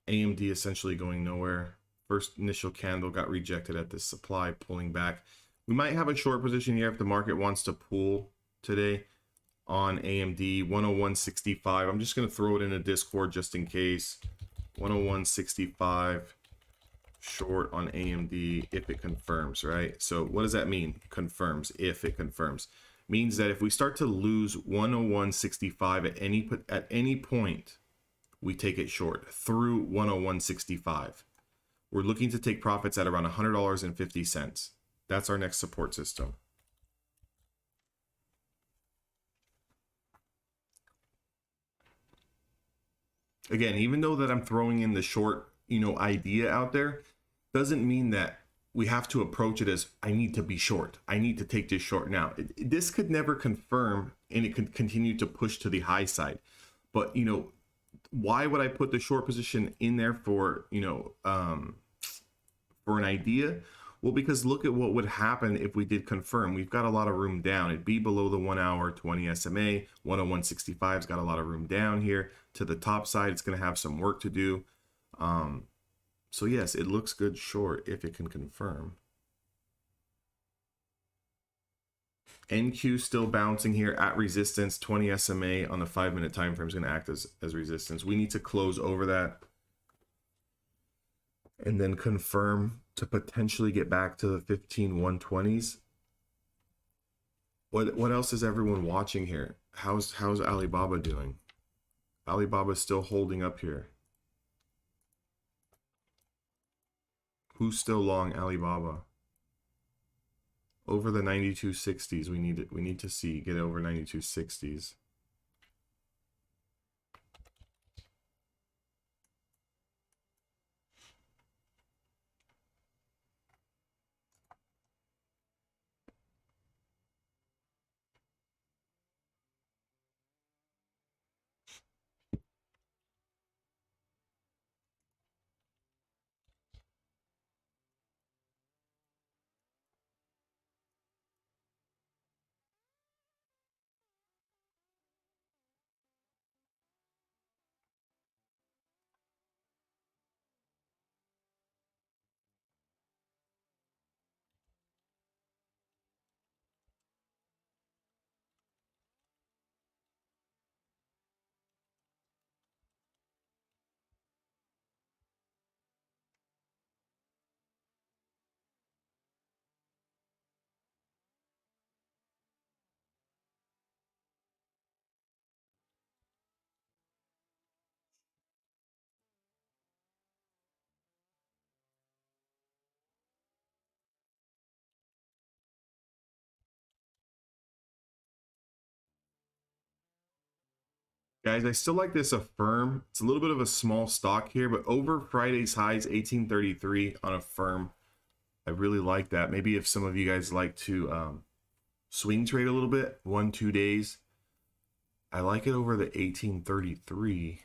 AMD essentially going nowhere. First initial candle got rejected at this supply, pulling back. We might have a short position here if the market wants to pull today on AMD 101.65. I'm just going to throw it in a Discord just in case. 101.65 short on AMD if it confirms, right? So what does that mean? Confirms. If it confirms, means that if we start to lose 101.65 at any point, we take it short through 101.65. We're looking to take profits at around $100.50. That's our next support system. Again, even though that I'm throwing in the short, idea out there, doesn't mean that we have to approach it as I need to be short. I need to take this short now. This could never confirm, and it could continue to push to the high side. But, why would I put the short position in there for, for an idea? Well, because look at what would happen if we did confirm. We've got a lot of room down. It'd be below the 1 hour 20 SMA. 101.65's got a lot of room down here. To the top side, it's going to have some work to do. So yes, it looks good short if it can confirm. NQ still bouncing here at resistance. 20 SMA on the 5-minute time frame is going to act as resistance. We need to close over that and then confirm to potentially get back to the 15-120s. What else is everyone watching here? How's Alibaba doing? Alibaba's still holding up here. Who's still long Alibaba? Over the 92.60s. We need to see get over 92.60s. Guys, I still like this Affirm. It's a little bit of a small stock here, but over Friday's highs, 1833 on Affirm. I really like that. Maybe if some of you guys like to swing trade a little bit, 1-2 days, I like it over the 1833.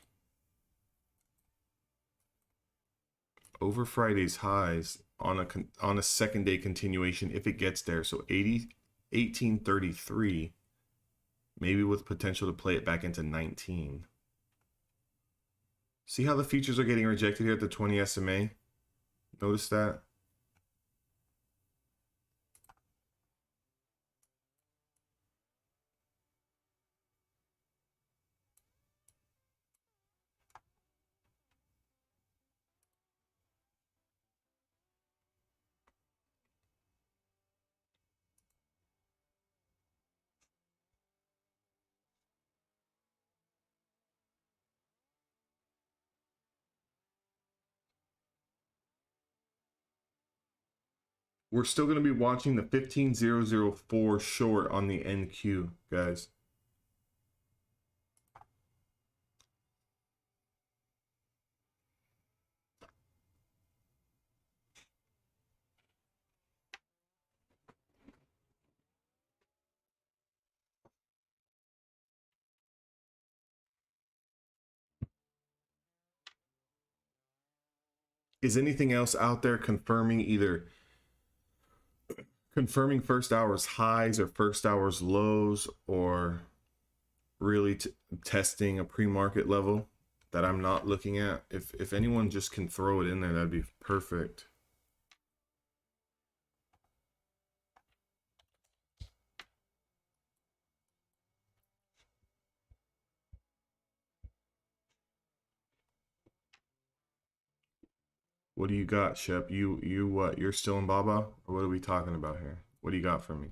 Over Friday's highs on a second day continuation if it gets there. So 1833, maybe with potential to play it back into 19. See how the futures are getting rejected here at the 20 SMA? Notice that? We're still going to be watching the 15004 short on the NQ, guys. Is anything else out there confirming either first hour's highs or first hour's lows, or really testing a pre-market level that I'm not looking at? If anyone just can throw it in there, that'd be perfect. What do you got, Shep? You what? You're still in Baba? Or what are we talking about here? What do you got for me?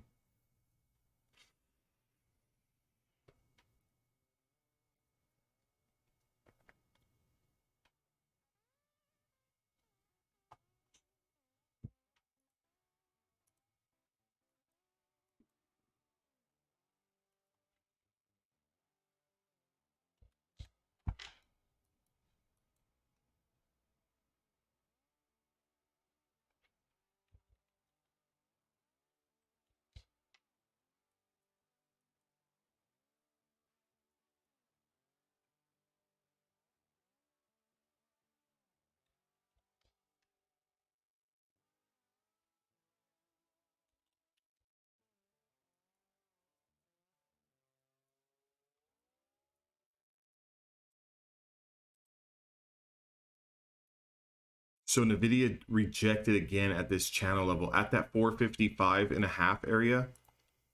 So Nvidia rejected again at this channel level at that 455.5 area,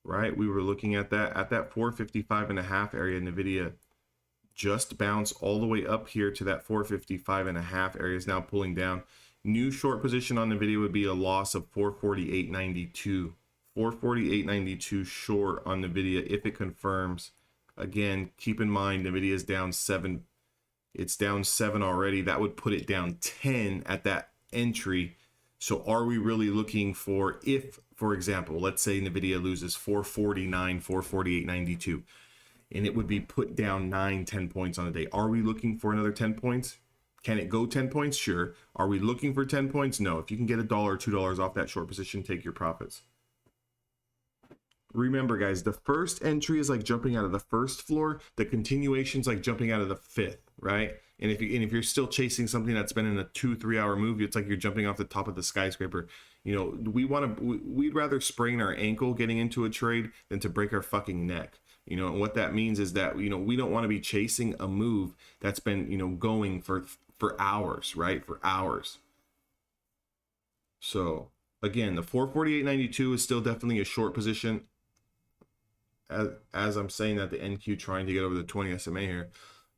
right? We were looking at that 455.5 area. Nvidia just bounced all the way up here to that 455.5 area, is now pulling down. New short position on Nvidia would be a loss of 448.92. 448.92 short on Nvidia if it confirms. Again, keep in mind Nvidia is down 7. It's down 7 already. That would put it down 10 at that entry. So are we really looking for, if, for example, let's say Nvidia loses 449, 448.92, and it would be put down 9-10 points on a day. Are we looking for another 10 points? Can it go 10 points? Sure. Are we looking for 10 points? No. If you can get $1 or $2 off that short position, take your profits. Remember, guys, the first entry is like jumping out of the first floor. The continuation is like jumping out of the fifth, right? And if you're still chasing something that's been in a 2-3 hour move, it's like you're jumping off the top of the skyscraper. You know, we'd rather sprain our ankle getting into a trade than to break our fucking neck. You know, and what that means is that, you know, we don't want to be chasing a move that's been, you know, going for hours, right? For hours. So again, the 448.92 is still definitely a short position. As I'm saying that, the NQ trying to get over the 20 SMA here,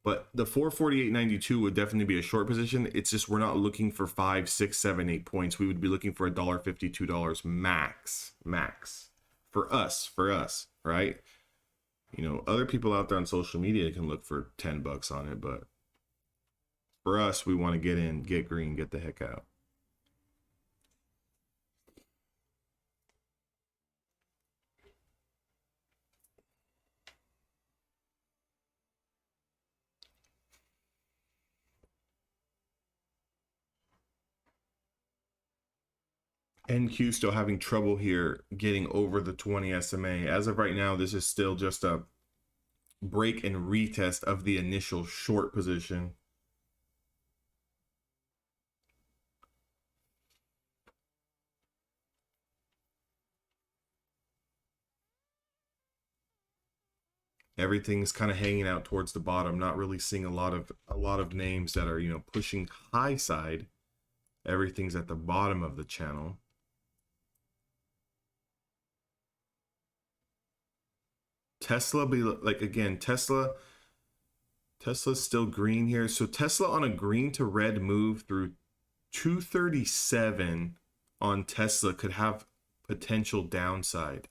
but the 448.92 would definitely be a short position. It's just we're not looking for 5, 6, 7, 8 points. We would be looking for $1.50, $2 max for us, right? You know, other people out there on social media can look for $10 on it, but for us, we want to get in, get green, get the heck out. NQ still having trouble here getting over the 20 SMA. As of right now, this is still just a break and retest of the initial short position. Everything's kind of hanging out towards the bottom, not really seeing a lot of names that are, you know, pushing high side. Everything's at the bottom of the channel. Tesla be like, again, Tesla's still green here. So Tesla on a green to red move through 237 on Tesla could have potential downside.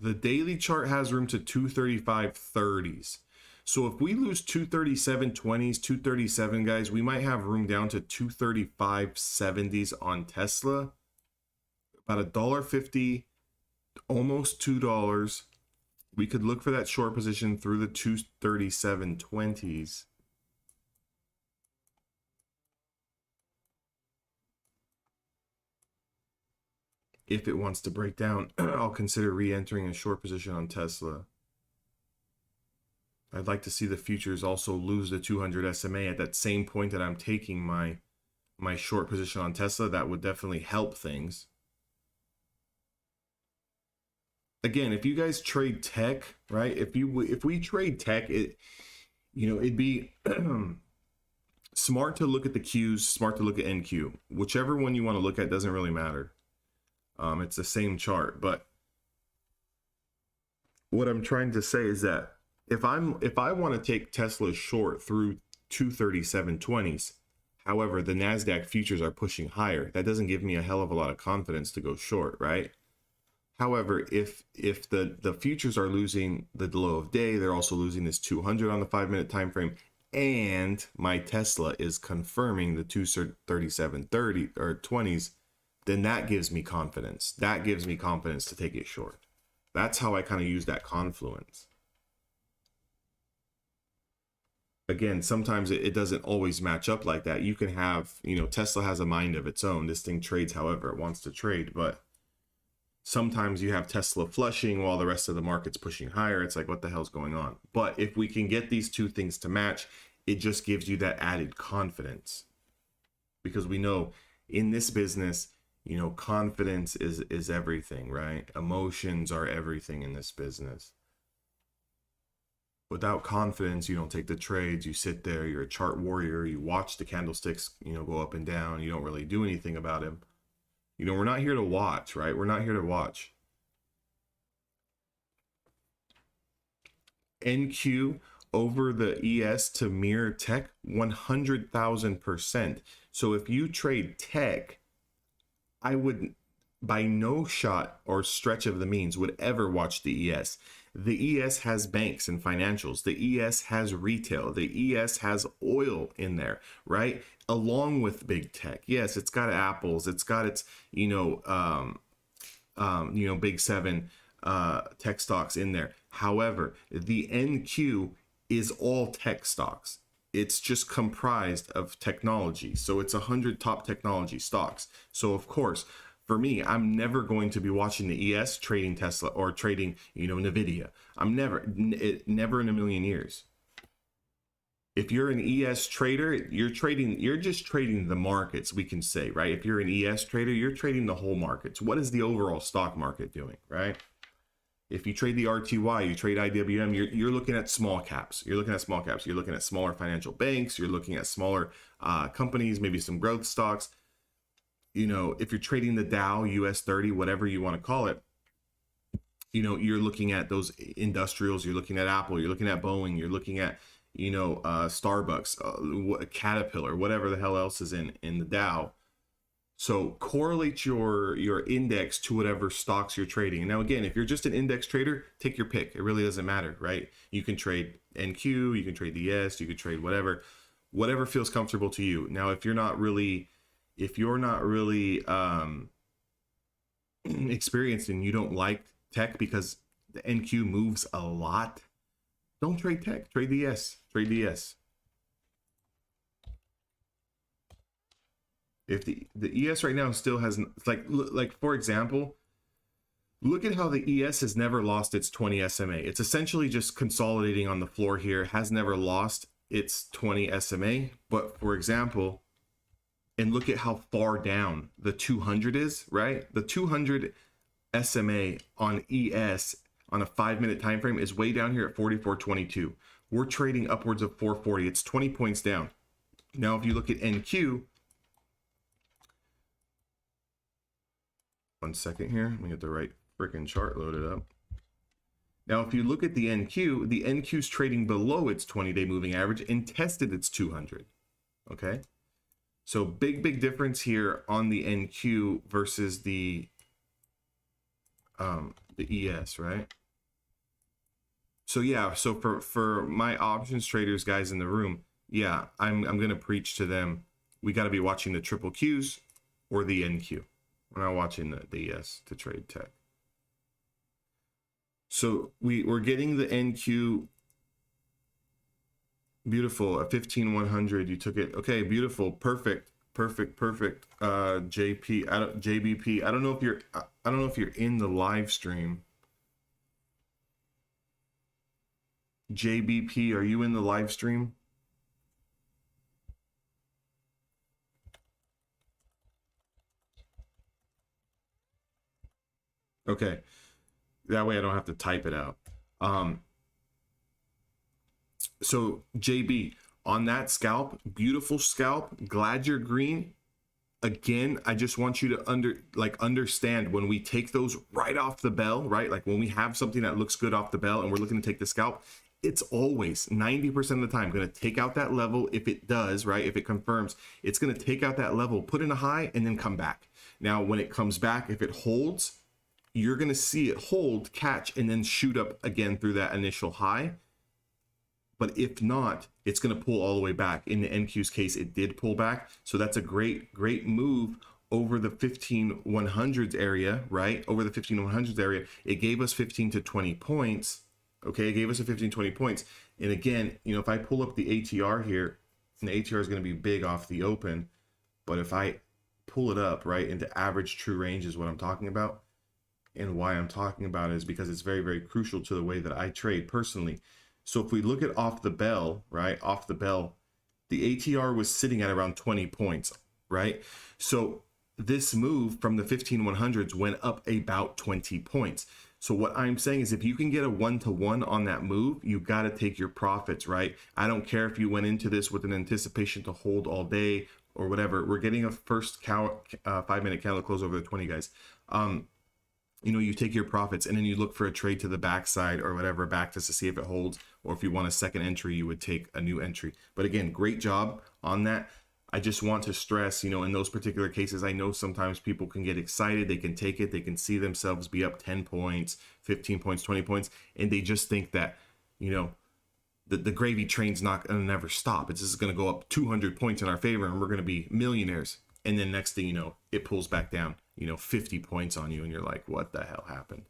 The daily chart has room to 235.30s. So if we lose 237.20s, 237 guys, we might have room down to 235.70s on Tesla. About $1.50, almost $2. We could look for that short position through the 237.20s. If it wants to break down, I'll consider re-entering a short position on Tesla. I'd like to see the futures also lose the 200 SMA at that same point that I'm taking my short position on Tesla. That would definitely help things. Again, if you guys trade tech, right? If we trade tech, it'd be smart to look at the Qs, smart to look at NQ. Whichever one you want to look at doesn't really matter. It's the same chart, but what I'm trying to say is that if I want to take Tesla short through 237.20s, however, the NASDAQ futures are pushing higher, that doesn't give me a hell of a lot of confidence to go short, right? However, if the futures are losing the low of day, they're also losing this 200 on the 5-minute time frame, and my Tesla is confirming the 237.30 or 20s, then that gives me confidence. That gives me confidence to take it short. That's how I kind of use that confluence. Again, sometimes it doesn't always match up like that. You can have, Tesla has a mind of its own. This thing trades however it wants to trade, but sometimes you have Tesla flushing while the rest of the market's pushing higher. It's like, what the hell's going on? But if we can get these two things to match, it just gives you that added confidence. Because we know in this business, confidence is everything, right? Emotions are everything in this business. Without confidence, you don't take the trades. You sit there, you're a chart warrior. You watch the candlesticks, go up and down. You don't really do anything about them. We're not here to watch, right? We're not here to watch. NQ over the ES to mirror tech, 100,000%. So if you trade tech, I would, by no shot or stretch of the means, would ever watch the ES. The ES has banks and financials. The ES has retail. The ES has oil in there, right? Along with big tech. Yes, it's got Apple's. It's got its, big 7 tech stocks in there. However, the NQ is all tech stocks. It's just comprised of technology. So it's 100 top technology stocks. So of course, for me, I'm never going to be watching the ES trading Tesla or trading, Nvidia. I'm never in a million years. If you're an ES trader, you're just trading the markets, we can say, right? If you're an ES trader, you're trading the whole markets. What is the overall stock market doing, right? If you trade the RTY, you trade IWM, you're looking at small caps. You're looking at small caps. You're looking at smaller financial banks. You're looking at smaller companies, maybe some growth stocks. If you're trading the Dow, US 30, whatever you want to call it, you're looking at those industrials. You're looking at Apple. You're looking at Boeing. You're looking at, Starbucks, Caterpillar, whatever the hell else is in the Dow. So correlate your index to whatever stocks you're trading. Now, again, if you're just an index trader, take your pick. It really doesn't matter, right? You can trade NQ, you can trade the S, you can trade whatever feels comfortable to you. Now, if you're not really experienced and you don't like tech because the NQ moves a lot, don't trade tech. Trade the S. Trade the S. If the ES right now still has, like for example, look at how the ES has never lost its 20 SMA. It's essentially just consolidating on the floor here, has never lost its 20 SMA. But for example, and look at how far down the 200 is, right? The 200 SMA on ES on a 5-minute time frame is way down here at 44.22. We're trading upwards of 440. It's 20 points down. Now, if you look at NQ, one second here, let me get the right freaking chart loaded up. Now, if you look at the NQ is trading below its 20-day moving average and tested its 200. Okay, so big difference here on the NQ versus the ES, right? So yeah, so for my options traders guys in the room, yeah, I'm gonna preach to them. We got to be watching the triple Qs or the NQ. We're not watching the ES to trade tech. So we're getting the NQ. Beautiful. A 15-100. You took it. Okay, beautiful. Perfect. JBP. I don't know if you're in the live stream. JBP, are you in the live stream? Okay. That way I don't have to type it out. So JB, on that scalp, beautiful scalp, glad you're green. Again, I just want you to understand when we take those right off the bell, right? Like when we have something that looks good off the bell and we're looking to take the scalp, it's always 90% of the time going to take out that level. If it does, right? If it confirms, it's going to take out that level, put in a high and then come back. Now, when it comes back, if it holds, you're going to see it hold, catch, and then shoot up again through that initial high. But if not, it's going to pull all the way back. In the NQ's case, it did pull back. So that's a great move over the 15-100s area, right? Over the 15-100s area. It gave us 15 to 20 points. Okay, it gave us a 15-20 points. And again, you know, if I pull up the ATR here, and the ATR is going to be big off the open, but if I pull it up, right, into average true range is what I'm talking about. And why I'm talking about it is because it's very crucial to the way that I trade personally. So if we look at off the bell, right, off the bell, the ATR was sitting at around 20 points, right? So this move from the 15-100s went up about 20 points. So what I'm saying is if you can get a 1-to-1 on that move, you got to take your profits, right? I don't care if you went into this with an anticipation to hold all day or whatever. We're getting a first 5-minute candle close over the 20, guys. You know, you take your profits and then you look for a trade to the backside or whatever, back to see if it holds, or if you want a second entry, you would take a new entry. But again, great job on that. I just want to stress, you know, in those particular cases, I know sometimes people can get excited, they can take it, they can see themselves be up 10 points, 15 points, 20 points, and they just think that, you know, the gravy train's not going to never stop. It's just going to go up 200 points in our favor and we're going to be millionaires. And then next thing you know, it pulls back down, you know, 50 points on you and you're like, what the hell happened?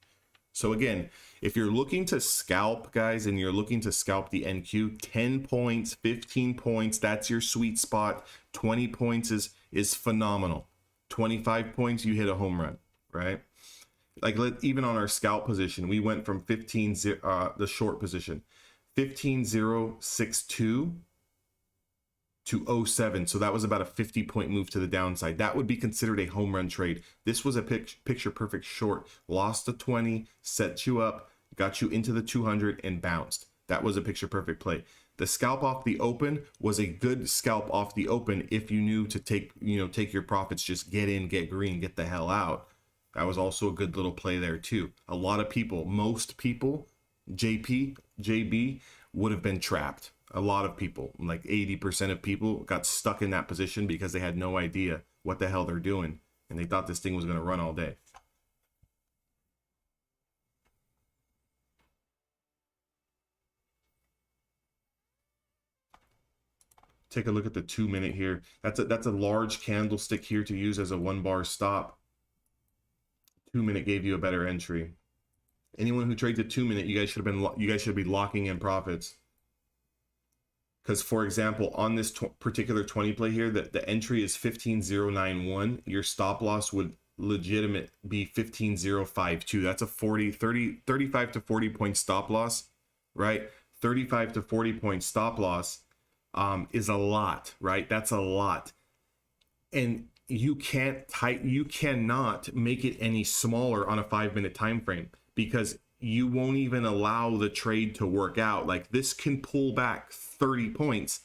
So again, if you're looking to scalp, guys, and you're looking to scalp the NQ, 10 points, 15 points, that's your sweet spot. 20 points is phenomenal. 25 points, you hit a home run, right? Like even on our scalp position, we went from 15, the short position, 15.062 to 07. So that was about a 50-point move to the downside. That would be considered a home run trade. This was a picture perfect short. Lost the 20, set you up, got you into the 200 and bounced. That was a picture perfect play. The scalp off the open was a good scalp off the open if you knew to take your profits, just get in, get green, get the hell out. That was also a good little play there too. A lot of people, most people, JB would have been trapped. A lot of people, like 80% of people, got stuck in that position because they had no idea what the hell they're doing. And they thought this thing was going to run all day. Take a look at the 2-minute here. That's a large candlestick here to use as a 1-bar stop. 2-minute gave you a better entry. Anyone who trades a 2-minute, you guys should be locking in profits. Because, for example, on this particular 20 play here, the entry is 15091. Your stop loss would legitimate be 15052. That's a 35 to 40 point stop loss, right? 35 to 40 point stop loss is a lot, right? That's a lot. And you cannot make it any smaller on a 5-minute time frame, because you won't even allow the trade to work out. Like, this can pull back 30 points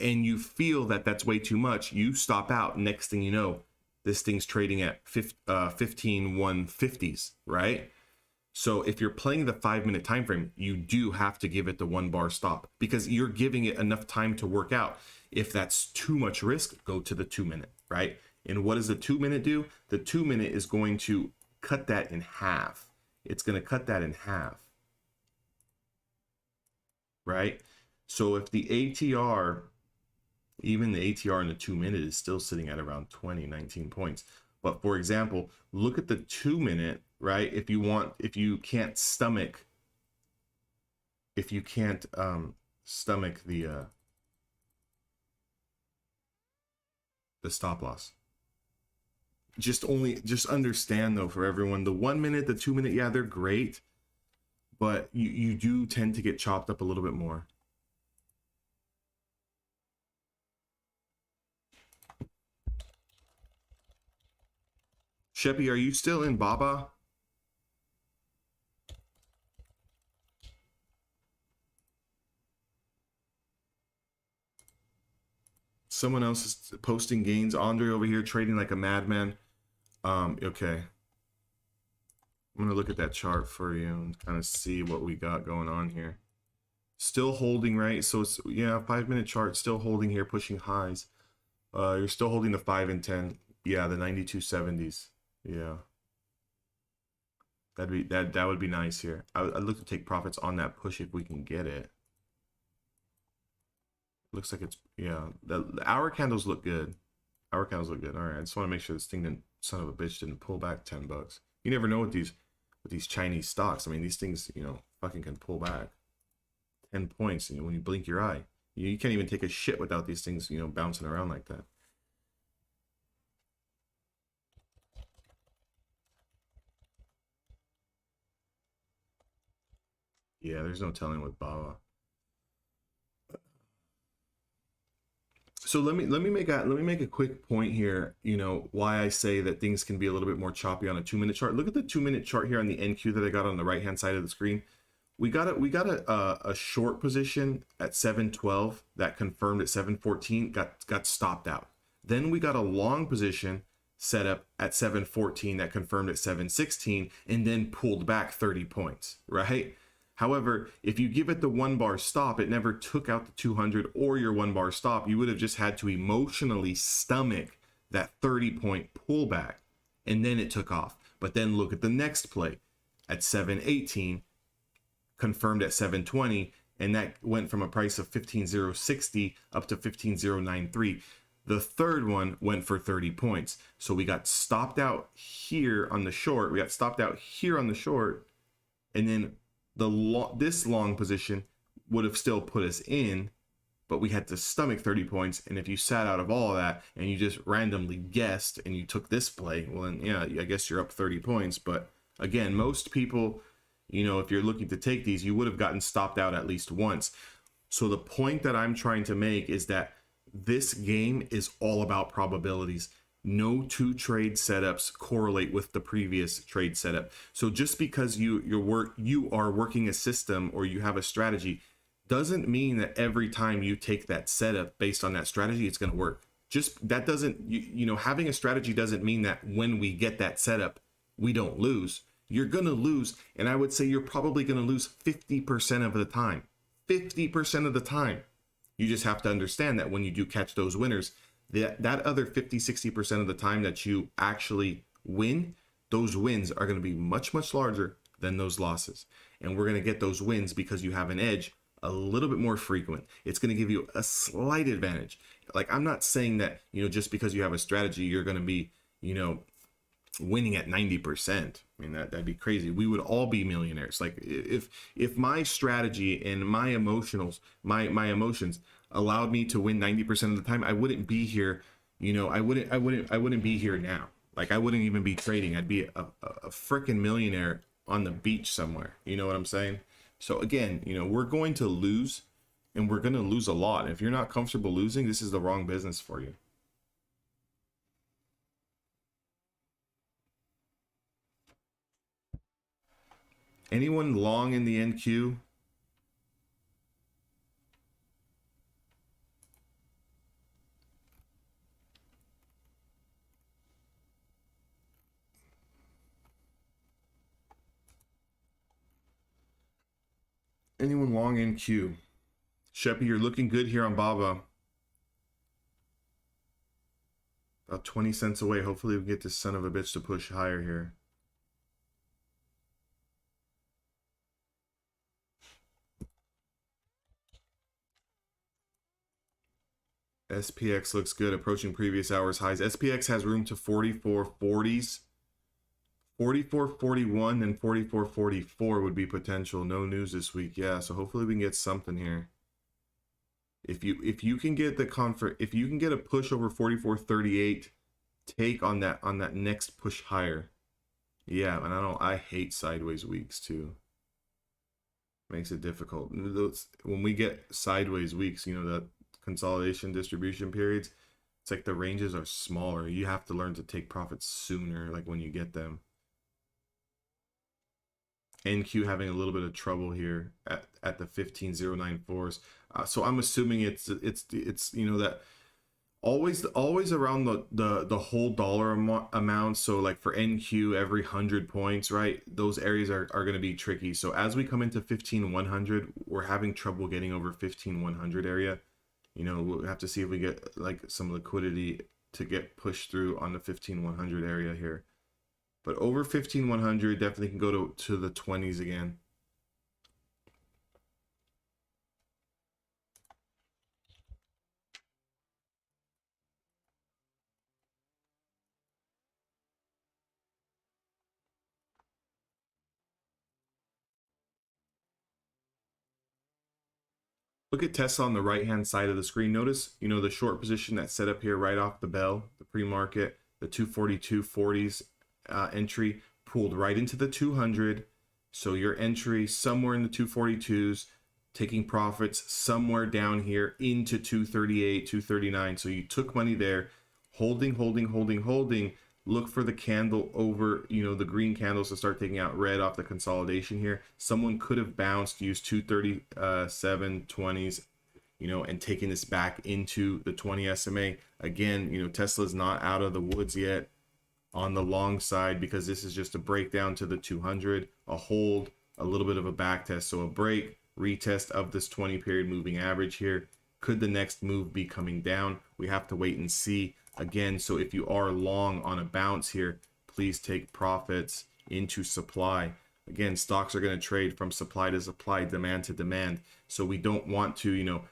and you feel that that's way too much. You stop out. Next thing you know, this thing's trading at 15150s, right? So if you're playing the 5-minute time frame, you do have to give it the 1 bar stop, because you're giving it enough time to work out. If that's too much risk, go to the 2-minute, right? And what does the 2-minute do? The 2-minute is going to cut that in half. It's going to cut that in half, right? So if the ATR, even the ATR in the 2-minute is still sitting at around 19 points. But for example, look at the 2-minute, right? If you can't stomach the stop loss. Just understand though, for everyone, the 1-minute, the 2-minute, yeah, they're great, but you do tend to get chopped up a little bit more. Sheppy, are you still in Baba? Someone else is posting gains. Andre over here trading like a madman. Okay. I'm gonna look at that chart for you and kind of see what we got going on here. Still holding, right? So it's, yeah, 5-minute chart still holding here, pushing highs. You're still holding the 5 and 10. Yeah, the 9270s. Yeah. That would be nice here. I'd look to take profits on that push if we can get it. Looks like it's, yeah, the hour candles look good. Hour candles look good. All right, I just want to make sure this thing didn't, son of a bitch, didn't pull back 10 bucks. You never know with these Chinese stocks. I mean, these things, you know, fucking can pull back 10 points, you know, when you blink your eye. You can't even take a shit without these things, you know, bouncing around like that. Yeah, there's no telling with Baba. So let me make a quick point here, you know, why I say that things can be a little bit more choppy on a 2-minute chart. Look at the 2-minute chart here on the NQ that I got on the right hand side of the screen. We got a short position at 712 that confirmed at 714, got stopped out. Then we got a long position set up at 714 that confirmed at 716 and then pulled back 30 points, right? However, if you give it the 1 bar stop, it never took out the 200 or your 1 bar stop. You would have just had to emotionally stomach that 30-point pullback, and then it took off. But then look at the next play at 718, confirmed at 720, and that went from a price of 15,060 up to 15,093. The third one went for 30 points. So we got stopped out here on the short. We got stopped out here on the short, and then this long position would have still put us in, but we had to stomach 30 points. And if you sat out of all of that and you just randomly guessed and you took this play, well, then yeah, I guess you're up 30 points. But again, most people, you know, if you're looking to take these, you would have gotten stopped out at least once. So the point that I'm trying to make is that this game is all about probabilities. No 2 trade setups correlate with the previous trade setup. So just because you are working a system or you have a strategy doesn't mean that every time you take that setup based on that strategy, it's going to work. Just that doesn't, you know, having a strategy doesn't mean that when we get that setup, we don't lose. You're going to lose. And I would say you're probably going to lose 50% of the time. 50% of the time. You just have to understand that when you do catch those winners, that other 50-60% of the time that you actually win, those wins are going to be much, much larger than those losses. And we're going to get those wins because you have an edge a little bit more frequent. It's going to give you a slight advantage. Like, I'm not saying that, you know, just because you have a strategy, you're going to be, you know, winning at 90%. I mean, that'd be crazy. We would all be millionaires. Like if my strategy and my emotions allowed me to win 90% of the time, I wouldn't be here. You know, I wouldn't be here now. Like I wouldn't even be trading. I'd be a freaking millionaire on the beach somewhere. You know what I'm saying? So again, you know, we're going to lose, and we're going to lose a lot. If you're not comfortable losing, this is the wrong business for you. Anyone long in the NQ? Anyone long NQ? Sheppy, you're looking good here on Baba. About 20 cents away. Hopefully we get this son of a bitch to push higher here. SPX looks good, approaching previous hours highs. SPX has room to 44.40s. 44.41 and 44.44 would be potential. No news this week. Yeah, so hopefully we can get something here. If you can get if you can get a push over 44.38, take on that next push higher. Yeah, and I hate sideways weeks too. Makes it difficult. When we get sideways weeks, you know, that consolidation distribution periods, it's like the ranges are smaller. You have to learn to take profits sooner, like when you get them. NQ having a little bit of trouble here at the 15.094s. So I'm assuming it's you know, that always around the whole dollar amount. So like for NQ, every 100 points, right? Those areas are going to be tricky. So as we come into 15.100, we're having trouble getting over 15.100 area. You know, we'll have to see if we get like some liquidity to get pushed through on the 15.100 area here. But over 15.100 definitely can go to the 20s again. Look at Tesla on the right-hand side of the screen. Notice, you know, the short position that's set up here right off the bell, the pre-market, the 242.40s entry pulled right into the 200. So your entry somewhere in the 242s, taking profits somewhere down here into 238, 239. So you took money there, holding. Look for the candle over, you know, the green candles to start taking out red off the consolidation here. Someone could have bounced, used 237 20s, you know, and taking this back into the 20 SMA. Again, you know, Tesla's not out of the woods yet on the long side, because this is just a breakdown to the 200, a hold, a little bit of a back test. So a break, retest of this 20 period moving average here. Could the next move be coming down? We have to wait and see. Again, so if you are long on a bounce here, please take profits into supply. Again, stocks are going to trade from supply to supply, demand to demand. So we don't want to, you know,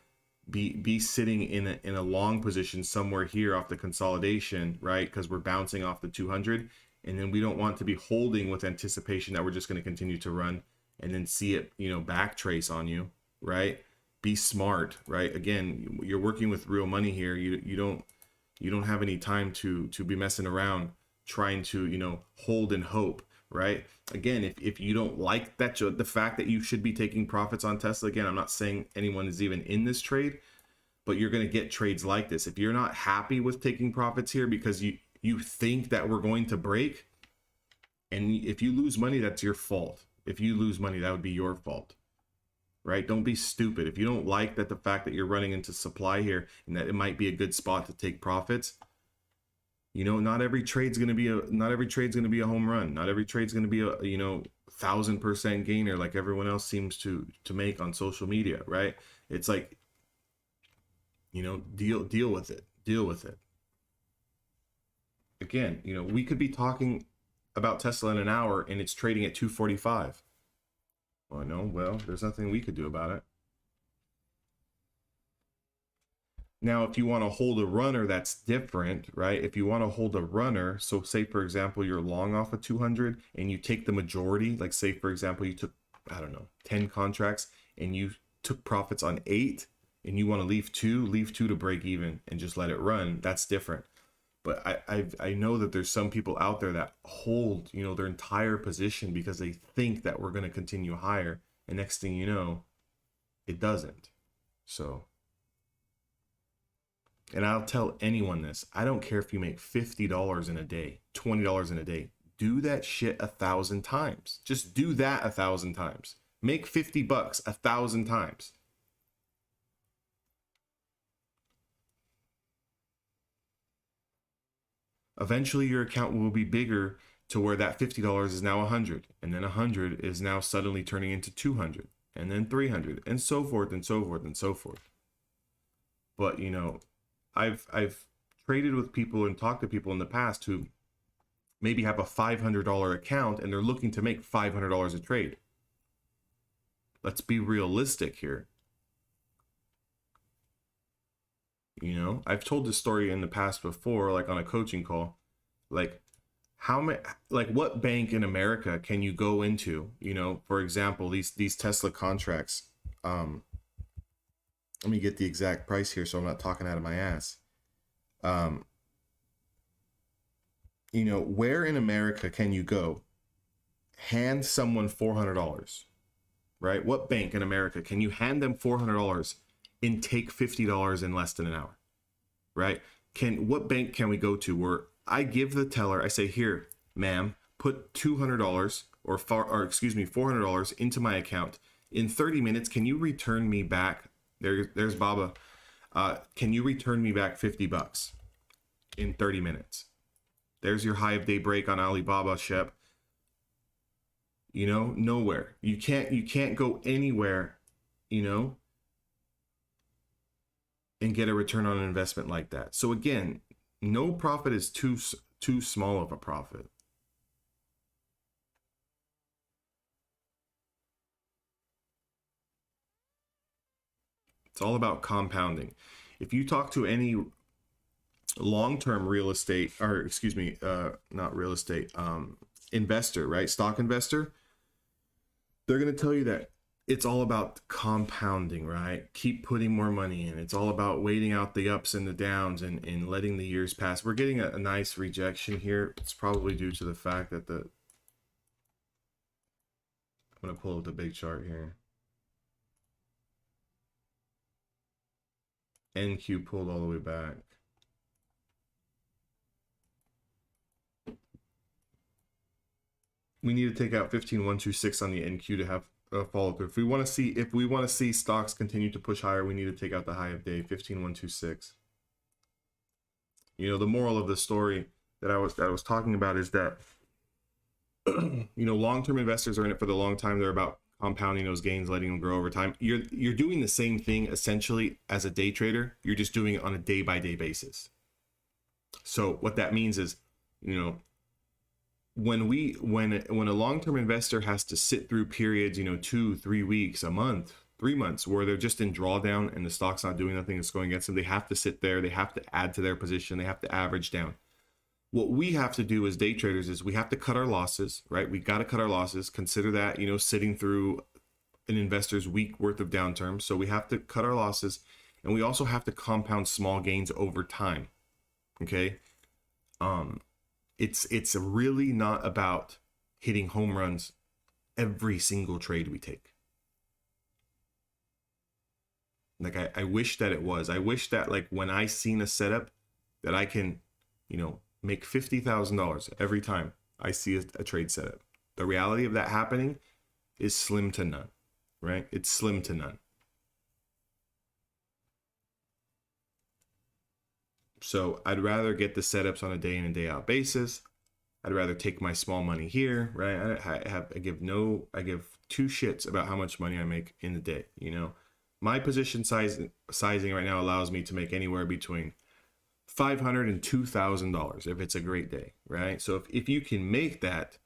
be sitting in a long position somewhere here off the consolidation, right? Because we're bouncing off the 200, and then we don't want to be holding with anticipation that we're just going to continue to run and then see it, you know, back trace on you, right? Be smart, right? Again, you're working with real money here. You don't have any time to be messing around trying to, you know, hold and hope, right? Again, if you don't like that, the fact that you should be taking profits on Tesla, again, I'm not saying anyone is even in this trade, but you're going to get trades like this. If you're not happy with taking profits here because you think that we're going to break, and if you lose money, that's your fault. If you lose money, that would be your fault. Right? Don't be stupid. If you don't like that, the fact that you're running into supply here and that it might be a good spot to take profits, you know, not every trade's going to be a home run. Not every trade's going to be a, you know, 1,000% gainer like everyone else seems to make on social media, right? It's like, you know, deal with it. Deal with it. Again, you know, we could be talking about Tesla in an hour and it's trading at 245. Well, there's nothing we could do about it. Now, if you want to hold a runner, that's different, right? If you want to hold a runner, so say, for example, you're long off of 200 and you take the majority, like say, for example, you took, I don't know, 10 contracts and you took profits on 8 and you want to leave two to break even and just let it run. That's different. But I know that there's some people out there that hold, you know, their entire position because they think that we're going to continue higher. And next thing you know, it doesn't. So, and I'll tell anyone this, I don't care if you make $50 in a day, $20 in a day, do that shit 1,000 times. Just do that 1,000 times. Make $50 1,000 times. Eventually your account will be bigger to where that $50 is now 100, and then 100 is now suddenly turning into 200, and then 300, and so forth and so forth and so forth. But you know, I've traded with people and talked to people in the past who maybe have a $500 account and they're looking to make $500 a trade. Let's be realistic here. You know, I've told this story in the past before, like on a coaching call, like how many, like what bank in America can you go into, you know, for example, these Tesla contracts, let me get the exact price here so I'm not talking out of my ass. You know, where in America can you go hand someone $400, right? What bank in America can you hand them $400 and take $50 in less than an hour, right? What bank can we go to where I give the teller, I say, here, ma'am, put $200 or $400 into my account. In 30 minutes, can you return me back? There's Baba. Can you return me back $50 in 30 minutes? There's your high of day break on Alibaba, Shep. You know, nowhere. You can't go anywhere, you know, and get a return on an investment like that. So again, no profit is too small of a profit. It's all about compounding. If you talk to any long-term real estate, or excuse me, not real estate, investor, right? Stock investor, they're going to tell you that it's all about compounding, right? Keep putting more money in. It's all about waiting out the ups and the downs and letting the years pass. We're getting a nice rejection here. It's probably due to the fact that I'm going to pull up the big chart here. NQ pulled all the way back. We need to take out 15126 on the NQ to have follow through. If we want to see stocks continue to push higher, we need to take out the high of day 15126. You know, the moral of the story that I was talking about is that you know, long-term investors are in it for the long time. They're about compounding those gains, letting them grow over time. You're doing the same thing essentially as a day trader. You're just doing it on a day-by-day basis. So what that means is, you know, when a long-term investor has to sit through periods, you know, 2-3 weeks, a month, 3 months, where they're just in drawdown and the stock's not doing nothing, it's going against them, they have to sit there, they have to add to their position, they have to average down. What we have to do as day traders is we have to cut our losses, right? We got to cut our losses. Consider that, you know, sitting through an investor's week worth of downturn. So we have to cut our losses, and we also have to compound small gains over time. Okay. It's really not about hitting home runs every single trade we take. Like I wish that it was. I wish that, like, when I seen a setup that I can, you know, make $50,000 every time I see a trade setup. The reality of that happening is slim to none, right? It's slim to none. So I'd rather get the setups on a day in and day out basis. I'd rather take my small money here, right? I give two shits about how much money I make in the day. You know, my position sizing right now allows me to make anywhere between $500 and $2,000 if it's a great day, right? So if you can make that,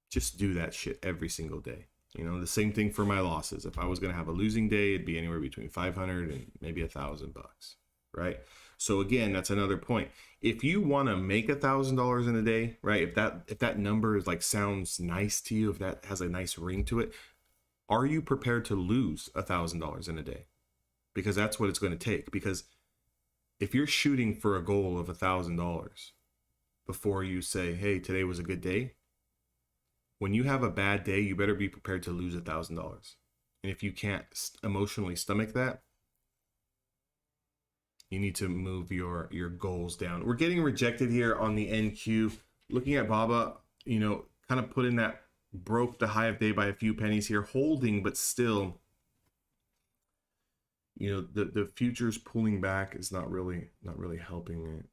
just do that shit every single day. You know, the same thing for my losses. If I was going to have a losing day, it'd be anywhere between 500 and maybe $1,000, right? So again, that's another point. If you want to make $1,000 in a day, right? If that number is like sounds nice to you, if that has a nice ring to it, are you prepared to lose $1,000 in a day? Because that's what it's going to take. Because if you're shooting for a goal of $1,000 before you say, hey, today was a good day, when you have a bad day, you better be prepared to lose $1,000. And if you can't emotionally stomach that, you need to move your goals down. We're getting rejected here on the NQ. Looking at BABA, you know, kind of put in that, broke the high of day by a few pennies here, holding, but still, you know, the futures pulling back is not really helping it.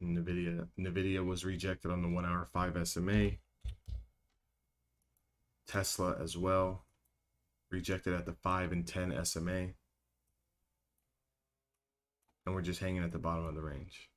Nvidia was rejected on the 1 hour 5 SMA. Tesla as well, rejected at the 5 and 10 SMA. And we're just hanging at the bottom of the range.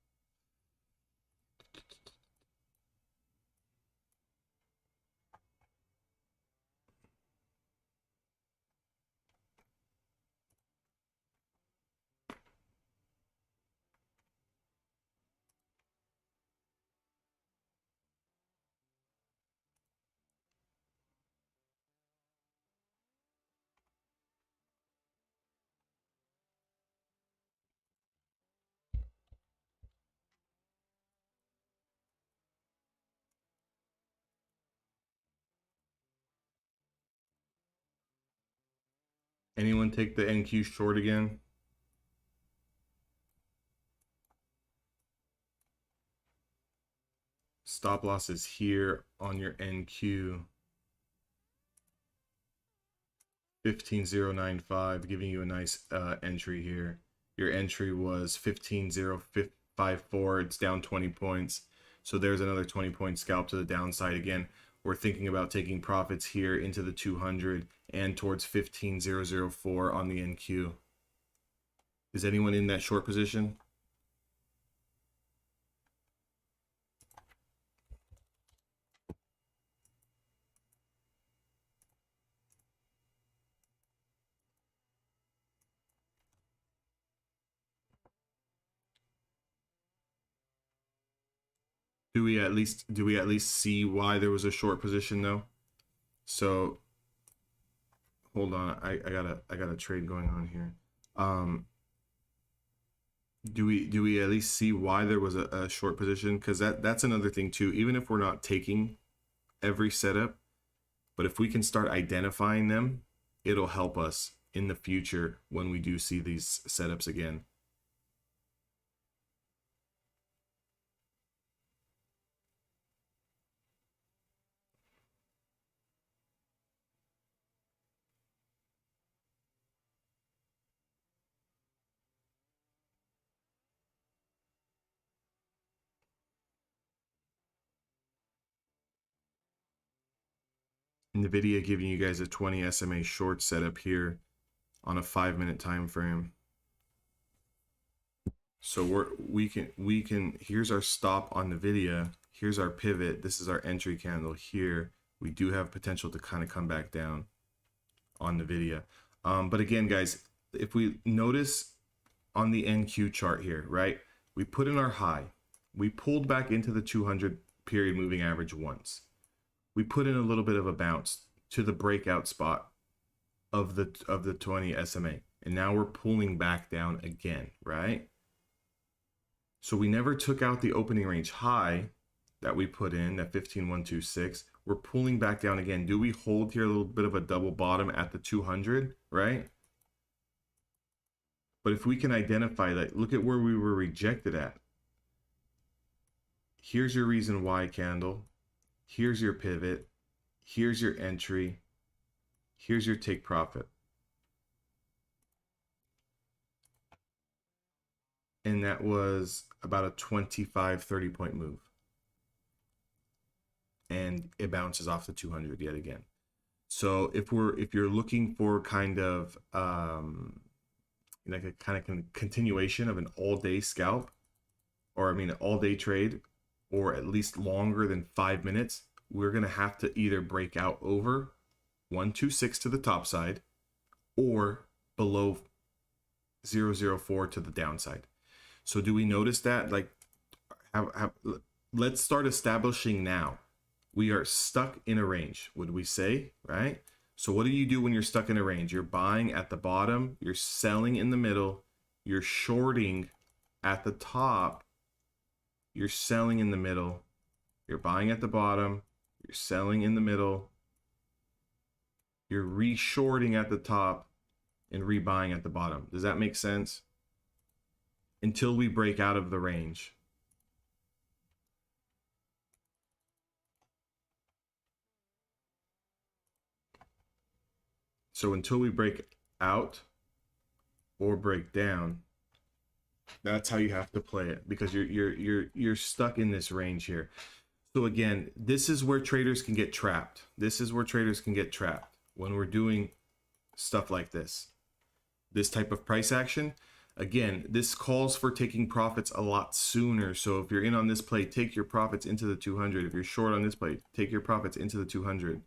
Anyone take the NQ short again? Stop loss is here on your NQ. 15,095, giving you a nice entry here. Your entry was 15,054. It's down 20 points. So there's another 20 point scalp to the downside again. We're thinking about taking profits here into the 200 and towards 15,004 on the NQ. Is anyone in that short position? Do we at least see why there was a short position though? So hold on, I got a trade going on here. Do we at least see why there was a short position? Because that's another thing too. Even if we're not taking every setup, but if we can start identifying them, it'll help us in the future when we do see these setups again. Nvidia giving you guys a 20 SMA short setup here on a 5-minute time frame. So we can here's our stop on Nvidia. Here's our pivot. This is our entry candle here. We do have potential to kind of come back down on Nvidia. But again, guys, if we notice on the NQ chart here, right? We put in our high. We pulled back into the 200 period moving average once. We put in a little bit of a bounce to the breakout spot of the 20 SMA. And now we're pulling back down again, right? So we never took out the opening range high that we put in, that 15,126. We're pulling back down again. Do we hold here a little bit of a double bottom at the 200, right? But if we can identify that, look at where we were rejected at. Here's your reason why candle. Here's your pivot. Here's your entry. Here's your take profit. And that was about a 25, 30 point move. And it bounces off the 200 yet again. So if you're looking for kind of like a kind of continuation of an all-day scalp, or I mean an all-day trade, or at least longer than 5 minutes, we're gonna have to either break out over 126 to the top side or below 004 to the downside. So do we notice that? Like, let's start establishing now. We are stuck in a range, would we say, right? So what do you do when you're stuck in a range? You're buying at the bottom, you're selling in the middle, you're shorting at the top, you're selling in the middle, you're buying at the bottom, you're selling in the middle, you're re-shorting at the top and rebuying at the bottom. Does that make sense? Until we break out of the range. So until we break out or break down, that's how you have to play it, because you're stuck in this range here. So again, this is where traders can get trapped. This is where traders can get trapped when we're doing stuff like this. This type of price action, again, this calls for taking profits a lot sooner. So if you're in on this play, take your profits into the 200. If you're short on this play, take your profits into the 200.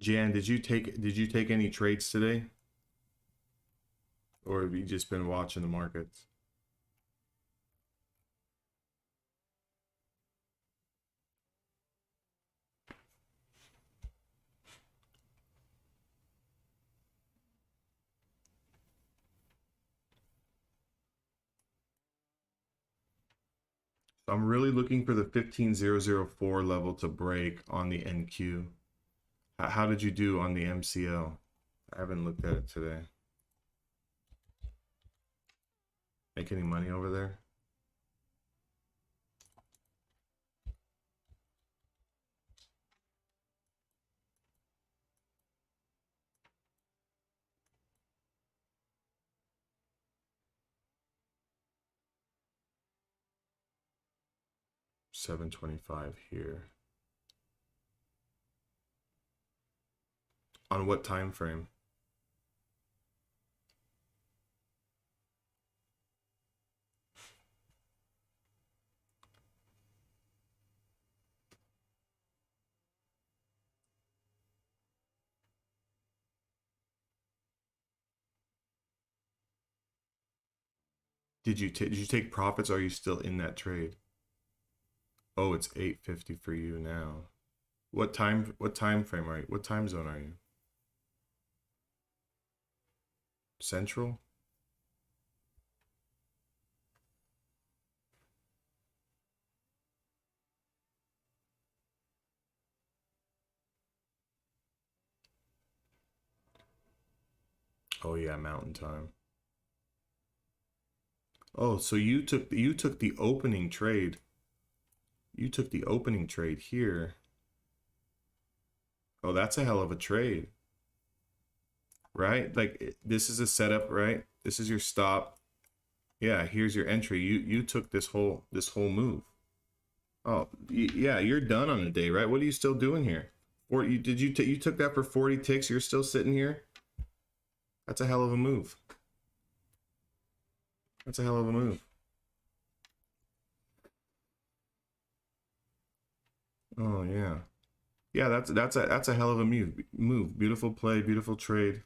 Jan, did you take any trades today? Or have you just been watching the markets? So I'm really looking for the 15004 level to break on the NQ. How did you do on the MCL? I haven't looked at it today. Make any money over there? $725 here. On what time frame? Did you take profits? Or are you still in that trade? Oh, it's 8:50 for you now. What time frame are you? What time zone are you? Central? Oh yeah, Mountain Time. Oh, so you took the opening trade. You took the opening trade here. Oh, that's a hell of a trade. Right? Like this is a setup, right? This is your stop. Yeah, here's your entry. You took this whole move. Oh, yeah, you're done on the day, right? What are you still doing here? Or you took that for 40 ticks? You're still sitting here? That's a hell of a move. That's a hell of a move. Oh yeah. Yeah, that's a hell of a move. Beautiful play, beautiful trade.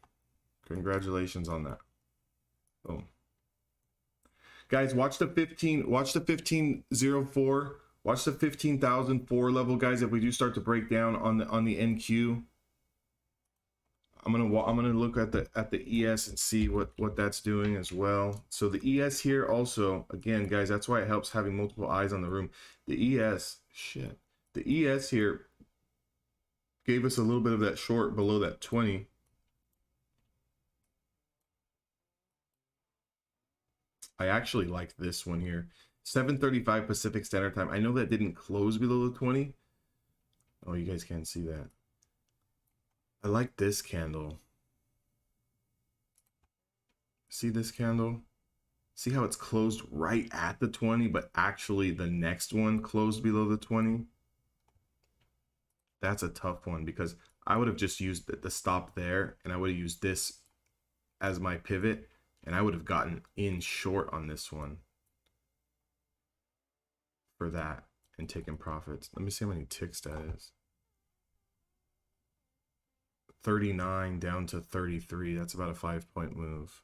Congratulations on that. Oh. Guys, watch the 1504. Watch the 15,004 level, guys. If we do start to break down on the NQ, I'm gonna look at the ES and see what that's doing as well. So the ES here also, again, guys, that's why it helps having multiple eyes on the room. The ES, shit. The ES here gave us a little bit of that short below that 20. I actually like this one here. 7:35 Pacific Standard Time. I know that didn't close below the 20. Oh, you guys can't see that. I like this candle. See this candle? See how it's closed right at the 20, but actually the next one closed below the 20? That's a tough one because I would have just used the stop there and I would have used this as my pivot and I would have gotten in short on this one for that and taken profits. Let me see how many ticks that is. 39 down to 33. That's about a 5-point move.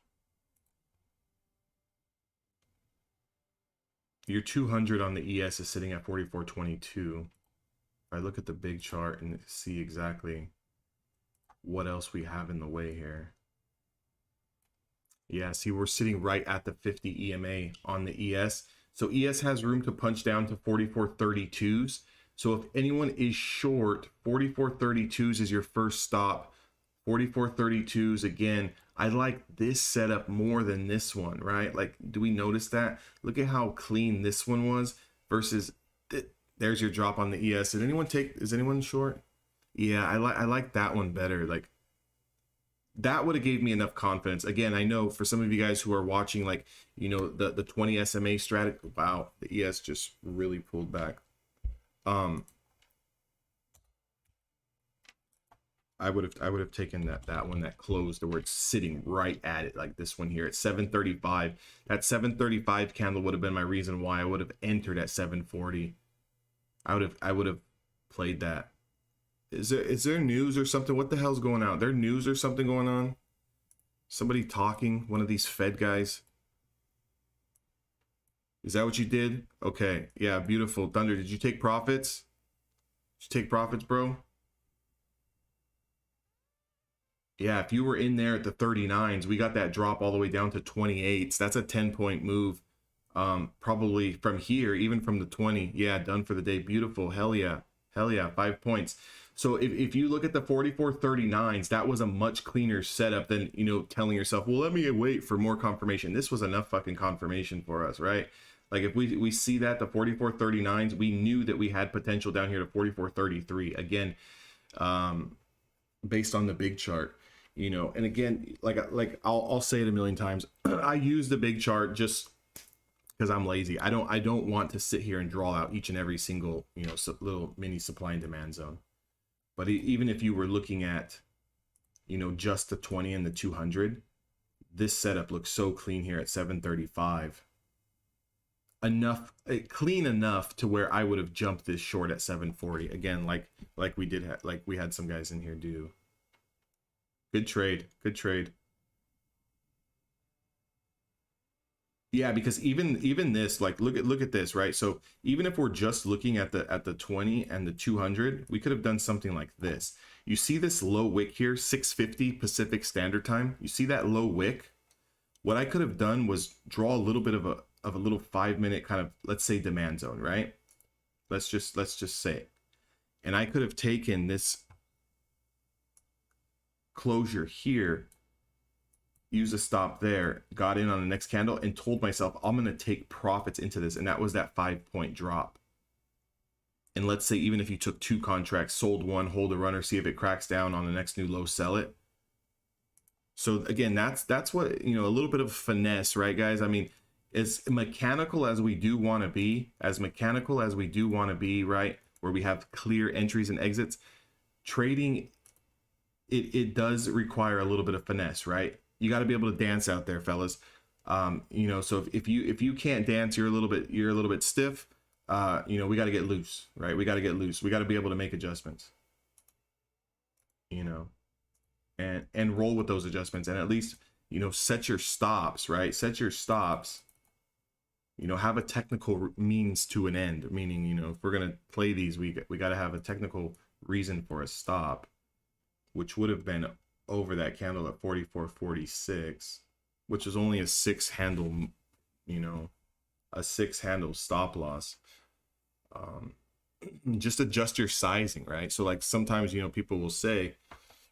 Your 200 on the ES is sitting at 44.22. I look at the big chart and see exactly what else we have in the way here. Yeah, see, we're sitting right at the 50 EMA on the ES. So ES has room to punch down to 44.32s. So if anyone is short, 44.32s is your first stop. 44.32s, again, I like this setup more than this one, right? Like, do we notice that? Look at how clean this one was versus there's your drop on the ES. Is anyone short? Yeah, I like that one better. Like, that would have gave me enough confidence. Again, I know for some of you guys who are watching, like, you know, the 20 SMA strategy. Wow, the ES just really pulled back. I would have taken that one that closed where it's sitting right at it, like this one here at 735. That 735 candle would have been my reason why I would have entered at 740. I would have played that. Is there news or something? What the hell's going on? There news or something going on? Somebody talking? One of these Fed guys? Is that what you did? Okay, yeah, beautiful. Thunder, did you take profits? Did you take profits, bro? Yeah, if you were in there at the 39s, we got that drop all the way down to 28s. That's a 10-point move. Probably from here, even from the 20. Yeah, done for the day. Beautiful. Hell yeah. Hell yeah. 5 points. So if you look at the 44.39s, that was a much cleaner setup than, you know, telling yourself, well, let me wait for more confirmation. This was enough fucking confirmation for us, right? Like if we see that the 44.39s, we knew that we had potential down here to 44.33. Again, based on the big chart. You know, and again, like I'll say it a million times. I use the big chart just because I'm lazy. I don't want to sit here and draw out each and every single, you know, little mini supply and demand zone. But even if you were looking at, you know, just the 20 and the 200, this setup looks so clean here at 735. Clean enough to where I would have jumped this short at 740 again, like we had some guys in here do. Good trade. Good trade. Yeah, because even this, like, look at this, right? So even if we're just looking at the 20 and the 200, we could have done something like this. You see this low wick here, 6:50 Pacific Standard Time. You see that low wick? What I could have done was draw a little bit of a little 5-minute kind of, let's say, demand zone, right? Let's just say it. And I could have taken this closure here, use a stop there, got in on the next candle and told myself I'm going to take profits into this, and that was that 5-point drop. And let's say even if you took 2 contracts, sold one, hold a runner, see if it cracks down on the next new low, sell it. So again, that's what, you know, a little bit of finesse, right guys? I mean, as mechanical as we do want to be, right, where we have clear entries and exits, trading, it does require a little bit of finesse, right? You got to be able to dance out there, fellas. You know, so if you can't dance, you're a little bit stiff. You know, we got to get loose, right? We got to get loose. We got to be able to make adjustments, you know, and roll with those adjustments, and at least, you know, set your stops, right? Set your stops. You know, have a technical means to an end, meaning, you know, if we're gonna play these, we got to have a technical reason for a stop, which would have been over that candle at 44.46, which is only a 6 handle, you know, a 6 handle stop loss. Just adjust your sizing, right? So like sometimes, you know, people will say,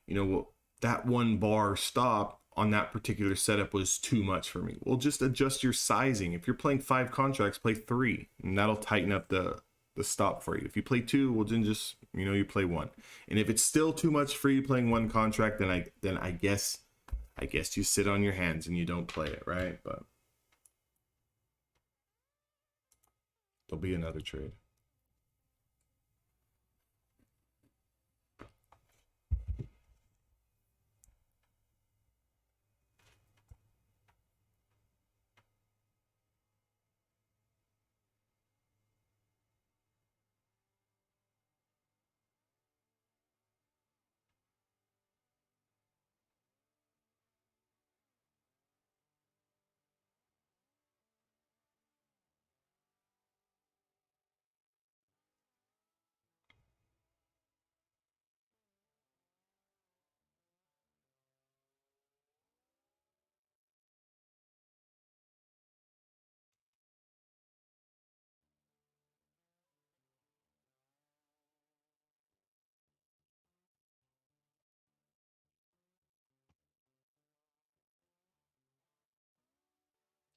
you know, well, that 1 bar stop on that particular setup was too much for me. Well, just adjust your sizing. If you're playing 5 contracts, play 3, and that'll tighten up the stop for you. If you play 2, well, then just, you know, you play 1. And if it's still too much for you playing 1 contract, then I guess you sit on your hands and you don't play it, right? But there'll be another trade.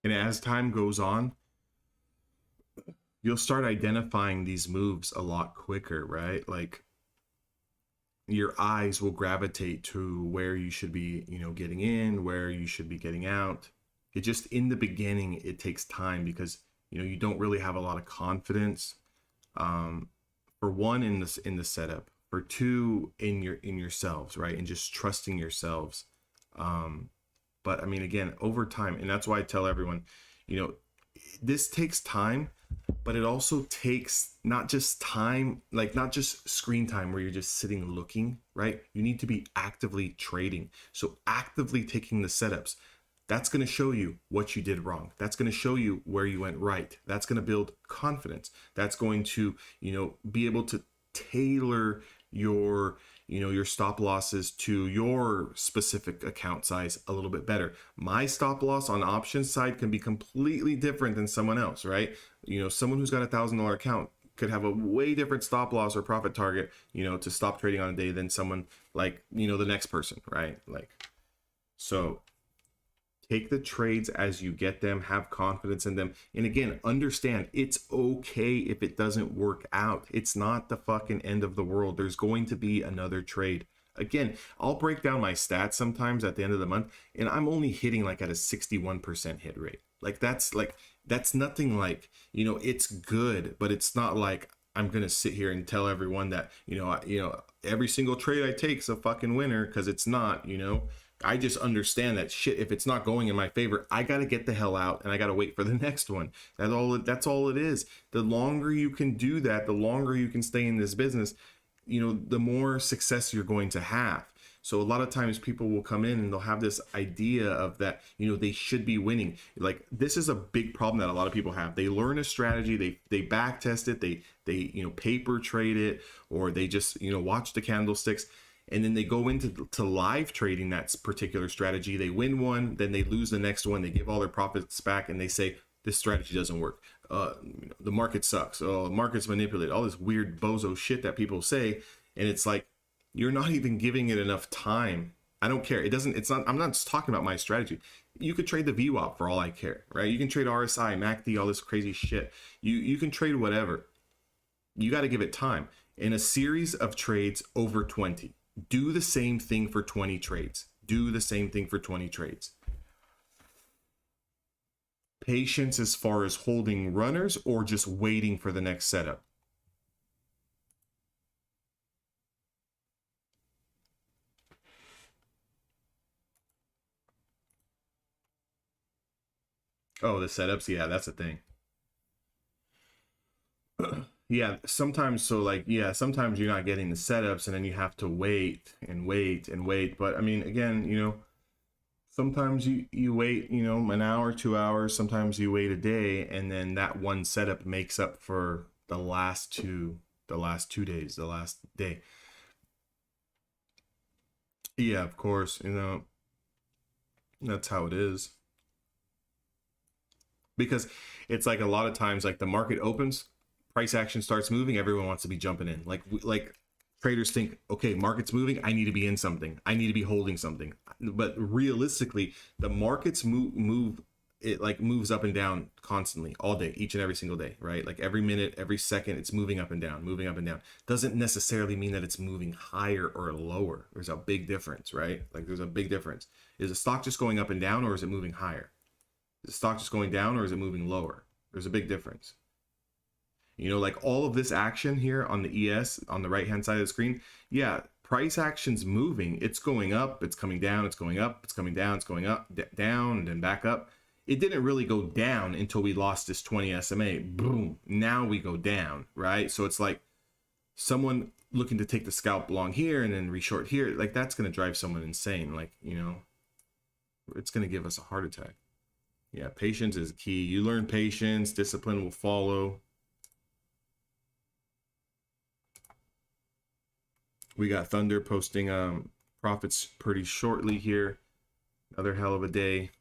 And as time goes on, you'll start identifying these moves a lot quicker, right? Like your eyes will gravitate to where you should be, you know, getting in, where you should be getting out. It just, in the beginning, it takes time because, you know, you don't really have a lot of confidence. For one, in the setup, for two, in yourselves, right? And just trusting yourselves. But I mean, again, over time, and that's why I tell everyone, you know, this takes time, but it also takes not just time, like not just screen time where you're just sitting looking, right? You need to be actively trading. So actively taking the setups. That's going to show you what you did wrong. That's going to show you where you went right. That's going to build confidence. That's going to, you know, be able to tailor your, you know, your stop losses to your specific account size a little bit better. My stop loss on options side can be completely different than someone else, right? You know, someone who's got $1,000 account could have a way different stop loss or profit target, you know, to stop trading on a day than someone like, you know, the next person, right? Like, so take the trades as you get them, have confidence in them. And again, understand it's okay if it doesn't work out. It's not the fucking end of the world. There's going to be another trade. Again, I'll break down my stats sometimes at the end of the month, and I'm only hitting like at a 61% hit rate. That's nothing, like, you know, it's good, but it's not like I'm going to sit here and tell everyone that, you know, every single trade I take is a fucking winner, because it's not, you know. I just understand that shit, if it's not going in my favor, I got to get the hell out and I got to wait for the next one. That's all it is. The longer you can do that, the longer you can stay in this business, you know, the more success you're going to have. So a lot of times people will come in and they'll have this idea of that, you know, they should be winning. Like, this is a big problem that a lot of people have. They learn a strategy, they back test it, they you know, paper trade it, or they just, you know, watch the candlesticks. And then they go into live trading that particular strategy. They win one, then they lose the next one. They give all their profits back, and they say, this strategy doesn't work. The market sucks. Oh, the market's manipulated. All this weird bozo shit that people say. And it's like, you're not even giving it enough time. I don't care. I'm not just talking about my strategy. You could trade the VWAP for all I care, right? You can trade RSI, MACD, all this crazy shit. You can trade whatever. You got to give it time. In a series of trades over 20. Do the same thing for 20 trades. Do the same thing for 20 trades. Patience as far as holding runners or just waiting for the next setup? Oh, the setups. Yeah, that's a thing. Yeah, sometimes. So like, yeah, sometimes you're not getting the setups and then you have to wait and wait and wait. But I mean, again, sometimes you wait, an hour, 2 hours, sometimes you wait a day, and then that one setup makes up for the last 2 days, the last day. Yeah, of course, that's how it is. Because it's like a lot of times, like the market opens, price action starts moving, everyone wants to be jumping in. Like traders think, okay, market's moving, I need to be in something, I need to be holding something. But realistically, the markets move it like moves up and down constantly all day, each and every single day, right? Like every minute, every second, it's moving up and down, moving up and down. Doesn't necessarily mean that it's moving higher or lower. There's a big difference, right? Like there's a big difference. Is a stock just going up and down, or is it moving higher? Is the stock just going down, or is it moving lower? There's a big difference. Like all of this action here on the ES on the right hand side of the screen, yeah, price action's moving. It's going up, it's coming down, it's going up, it's coming down, it's going up, down, and then back up. It didn't really go down until we lost this 20 SMA. Boom. Now we go down, right? So it's like someone looking to take the scalp long here and then reshort here. Like that's going to drive someone insane. Like, it's going to give us a heart attack. Yeah, patience is key. You learn patience, discipline will follow. We got Thunder posting profits pretty shortly here. Another hell of a day.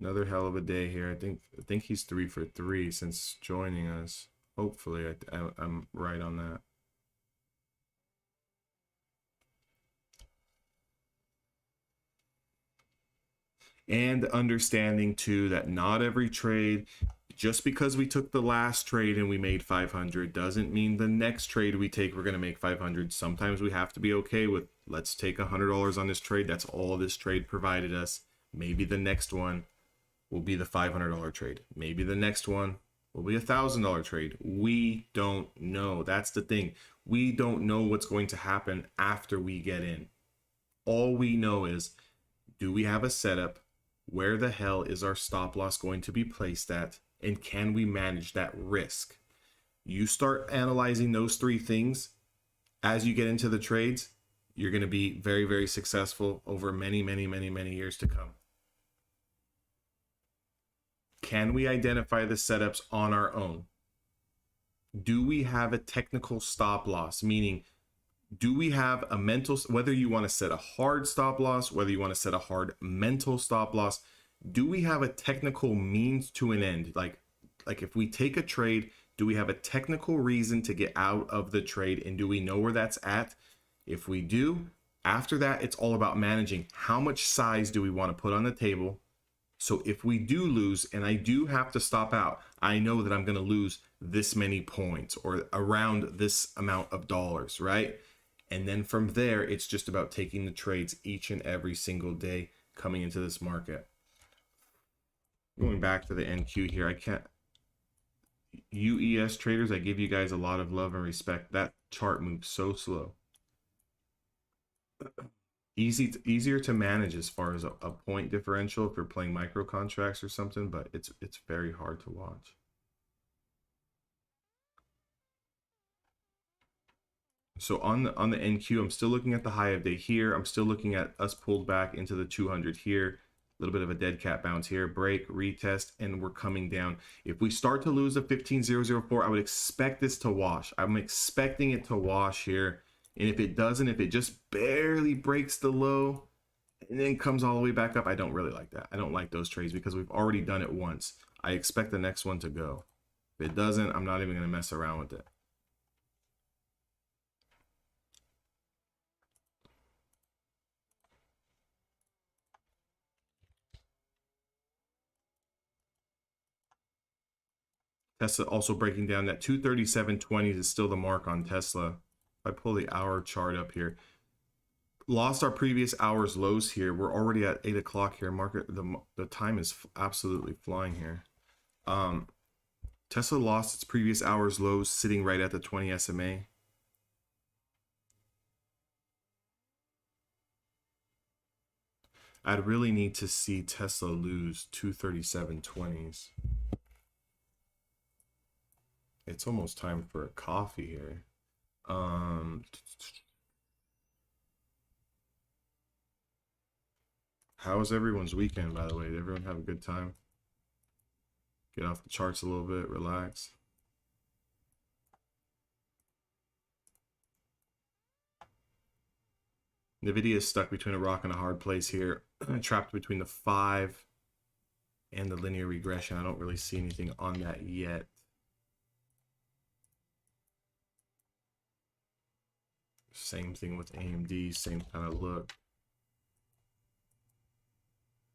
Another hell of a day here. I think he's 3 for 3 since joining us. Hopefully, I'm right on that. And understanding too that not every trade, just because we took the last trade and we made 500 doesn't mean the next trade we take we're going to make 500. Sometimes we have to be okay with, let's take $100 on this trade. That's all this trade provided us. Maybe the next one will be the $500 trade. Maybe the next one will be $1,000 trade. We don't know. That's the thing. We don't know what's going to happen after we get in. All we know is, do we have a setup? Where the hell is our stop loss going to be placed at? And can we manage that risk? You start analyzing those three things as you get into the trades, you're going to be very, very successful over many, many, many, many years to come. Can we identify the setups on our own? Do we have a technical stop loss? Meaning, do we have a mental, whether you want to set a hard stop loss, whether you want to set a hard mental stop loss, do we have a technical means to an end? Like if we take a trade, do we have a technical reason to get out of the trade, and do we know where that's at? If we do, after that, it's all about managing. How much size do we want to put on the table? So if we do lose and I do have to stop out, I know that I'm going to lose this many points or around this amount of dollars, right? And then from there, it's just about taking the trades each and every single day coming into this market. Going back to the NQ here, I can't. UES traders, I give you guys a lot of love and respect. That chart moves so slow. Easier to manage as far as a point differential if you're playing micro contracts or something, but it's very hard to watch. So on the NQ, I'm still looking at the high of day here. I'm still looking at us pulled back into the 200 here. A little bit of a dead cat bounce here, break, retest, and we're coming down. If we start to lose a 15,004, I would expect this to wash. I'm expecting it to wash here. And if it doesn't, if it just barely breaks the low and then comes all the way back up, I don't really like that. I don't like those trades because we've already done it once. I expect the next one to go. If it doesn't, I'm not even going to mess around with it. Tesla also breaking down. That 237.20 is still the mark on Tesla. If I pull the hour chart up here, lost our previous hour's lows here. We're already at 8 o'clock here. Market, the time is absolutely flying here. Tesla lost its previous hour's lows, sitting right at the 20 SMA. I'd really need to see Tesla lose 237.20s. It's almost time for a coffee here. How was everyone's weekend, by the way? Did everyone have a good time? Get off the charts a little bit, relax. NVIDIA is stuck between a rock and a hard place here, trapped between the 5 and the linear regression. I don't really see anything on that yet. Same thing with AMD, same kind of look.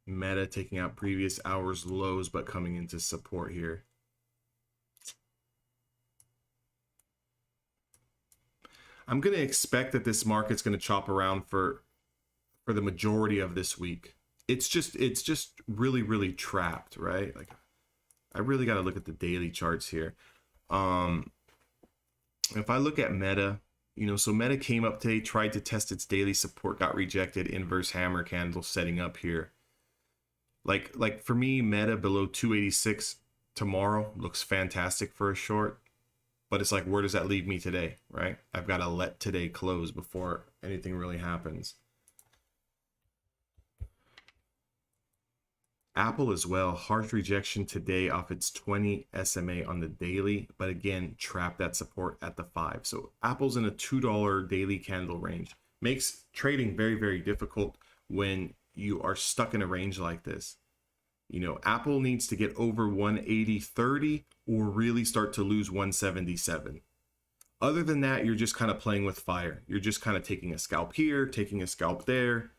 Meta taking out previous hours lows, but coming into support here. I'm going to expect that this market's going to chop around for the majority of this week. It's just really trapped, right? Like, I really got to look at the daily charts here. If I look at Meta, you know, so Meta came up today, tried to test its daily support, got rejected, inverse hammer candle setting up here. Like for me, Meta below 286 tomorrow looks fantastic for a short, but it's like, where does that leave me today, right? I've got to let today close before anything really happens. Apple as well, harsh rejection today off its 20 SMA on the daily, but again, trapped that support at the 5. So Apple's in a $2 daily candle range. Makes trading very difficult when you are stuck in a range like this. You know, Apple needs to get over 180.30 or really start to lose 177. Other than that, you're just kind of playing with fire. You're just kind of taking a scalp here, taking a scalp there.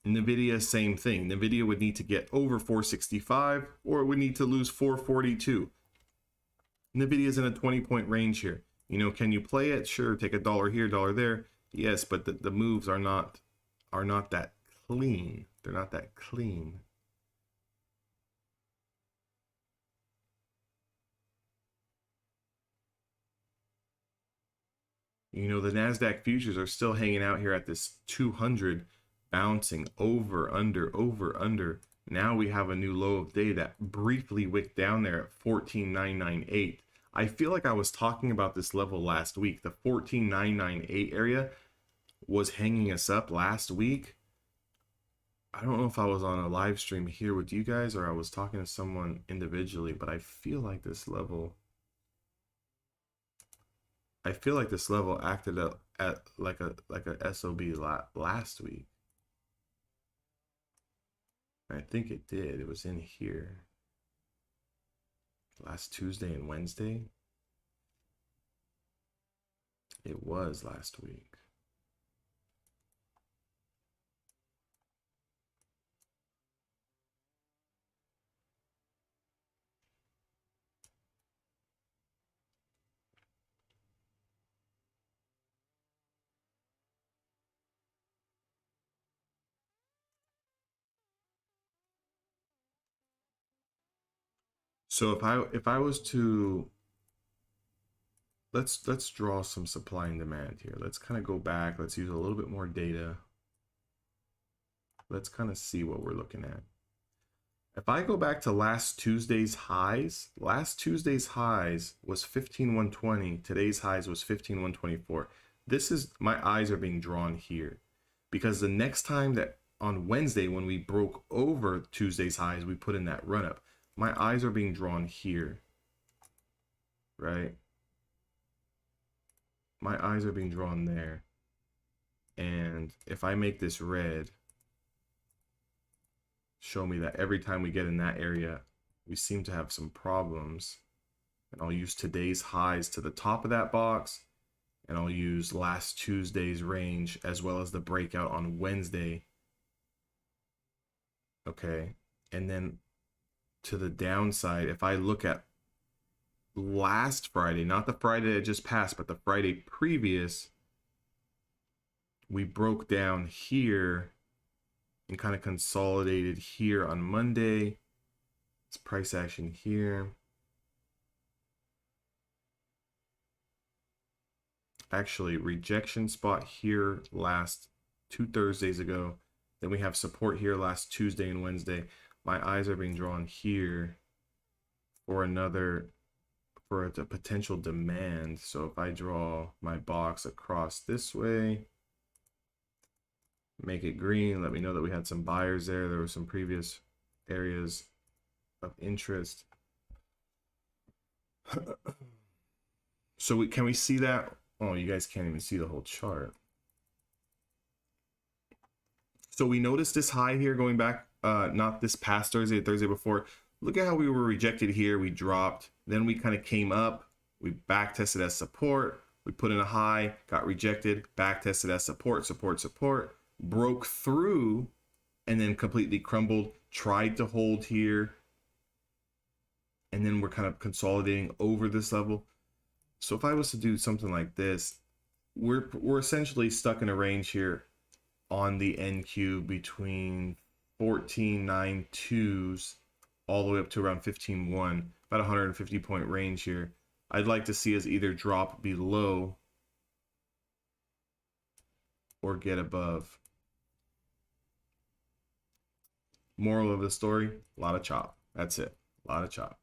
NVIDIA, same thing. NVIDIA would need to get over 465 or it would need to lose 442. NVIDIA's in a 20-point range here. You know, can you play it? Sure, take $1 here, $1 there. Yes, but the moves are not that clean. They're not that clean. You know, the NASDAQ futures are still hanging out here at this 200, bouncing over, under. Now we have a new low of day that briefly wicked down there at 14,998. I feel like I was talking about this level last week. The 14,998 area was hanging us up last week. I don't know if I was on a live stream here with you guys or I was talking to someone individually, but I feel like this level acted at like a SOB last week. I think it did. It was in here last Tuesday and Wednesday. It was last week. So if I was to let's draw some supply and demand here. Let's kind of go back. Let's use a little bit more data. Let's kind of see what we're looking at. If I go back to last Tuesday's highs was 15,120. Today's highs was 15,124. This is, my eyes are being drawn here because the next time that on Wednesday when we broke over Tuesday's highs, we put in that run up. My eyes are being drawn here, right? My eyes are being drawn there. And if I make this red, show me that every time we get in that area, we seem to have some problems. And I'll use today's highs to the top of that box. And I'll use last Tuesday's range as well as the breakout on Wednesday. Okay. And then to the downside, if I look at last Friday, not the Friday that just passed, but the Friday previous, we broke down here and kind of consolidated here on Monday. It's price action here. Actually, rejection spot here last 2 Thursdays ago. Then we have support here last Tuesday and Wednesday. My eyes are being drawn here for a potential demand. So if I draw my box across this way, make it green, let me know that we had some buyers there. There were some previous areas of interest. So can we see that? Oh, you guys can't even see the whole chart. So we noticed this high here going back, not this past Thursday, Thursday before. Look at how we were rejected here. We dropped, then we kind of came up, we back tested as support, we put in a high, got rejected, back tested as support, broke through, and then completely crumbled, tried to hold here, and then we're kind of consolidating over this level. So if I was to do something like this, we're essentially stuck in a range here on the NQ between 14.92s all the way up to around 15.1, about 150 point range here. I'd like to see us either drop below or get above. Moral of the story, a lot of chop. That's it, a lot of chop.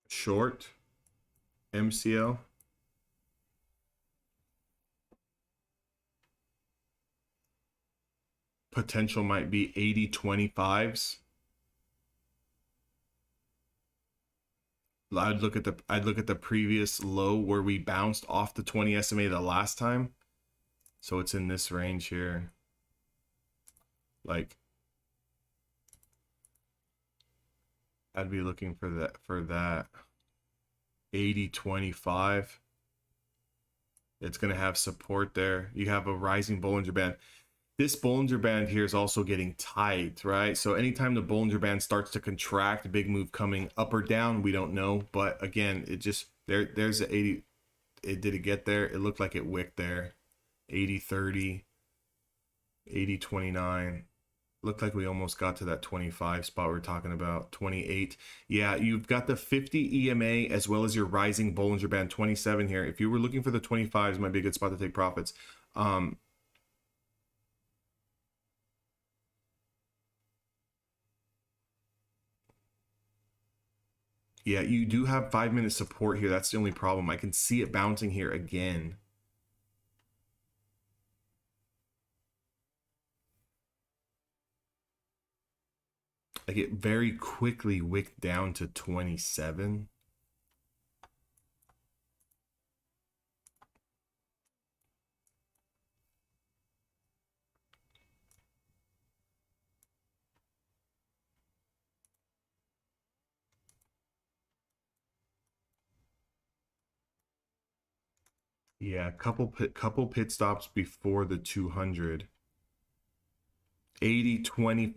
Short, MCL. Potential might be 80-25s. I'd look at the previous low where we bounced off the 20 SMA the last time. So it's in this range here. Like, I'd be looking for that 80-25. It's going to have support there. You have a rising Bollinger Band. This Bollinger Band here is also getting tight, right? So anytime the Bollinger Band starts to contract, big move coming up or down, we don't know. But again, it just, there's the 80. Did it get there? It looked like it wicked there. 80-30, 80-29. Looked like we almost got to that 25 spot we were talking about. 28. Yeah, you've got the 50 EMA as well as your rising Bollinger Band 27 here. If you were looking for the 25s, might be a good spot to take profits. Yeah, you do have 5-minute support here. That's the only problem. I can see it bouncing here again. Like it very quickly wicked down to 27. Yeah, couple pit stops before the 200. 80-25,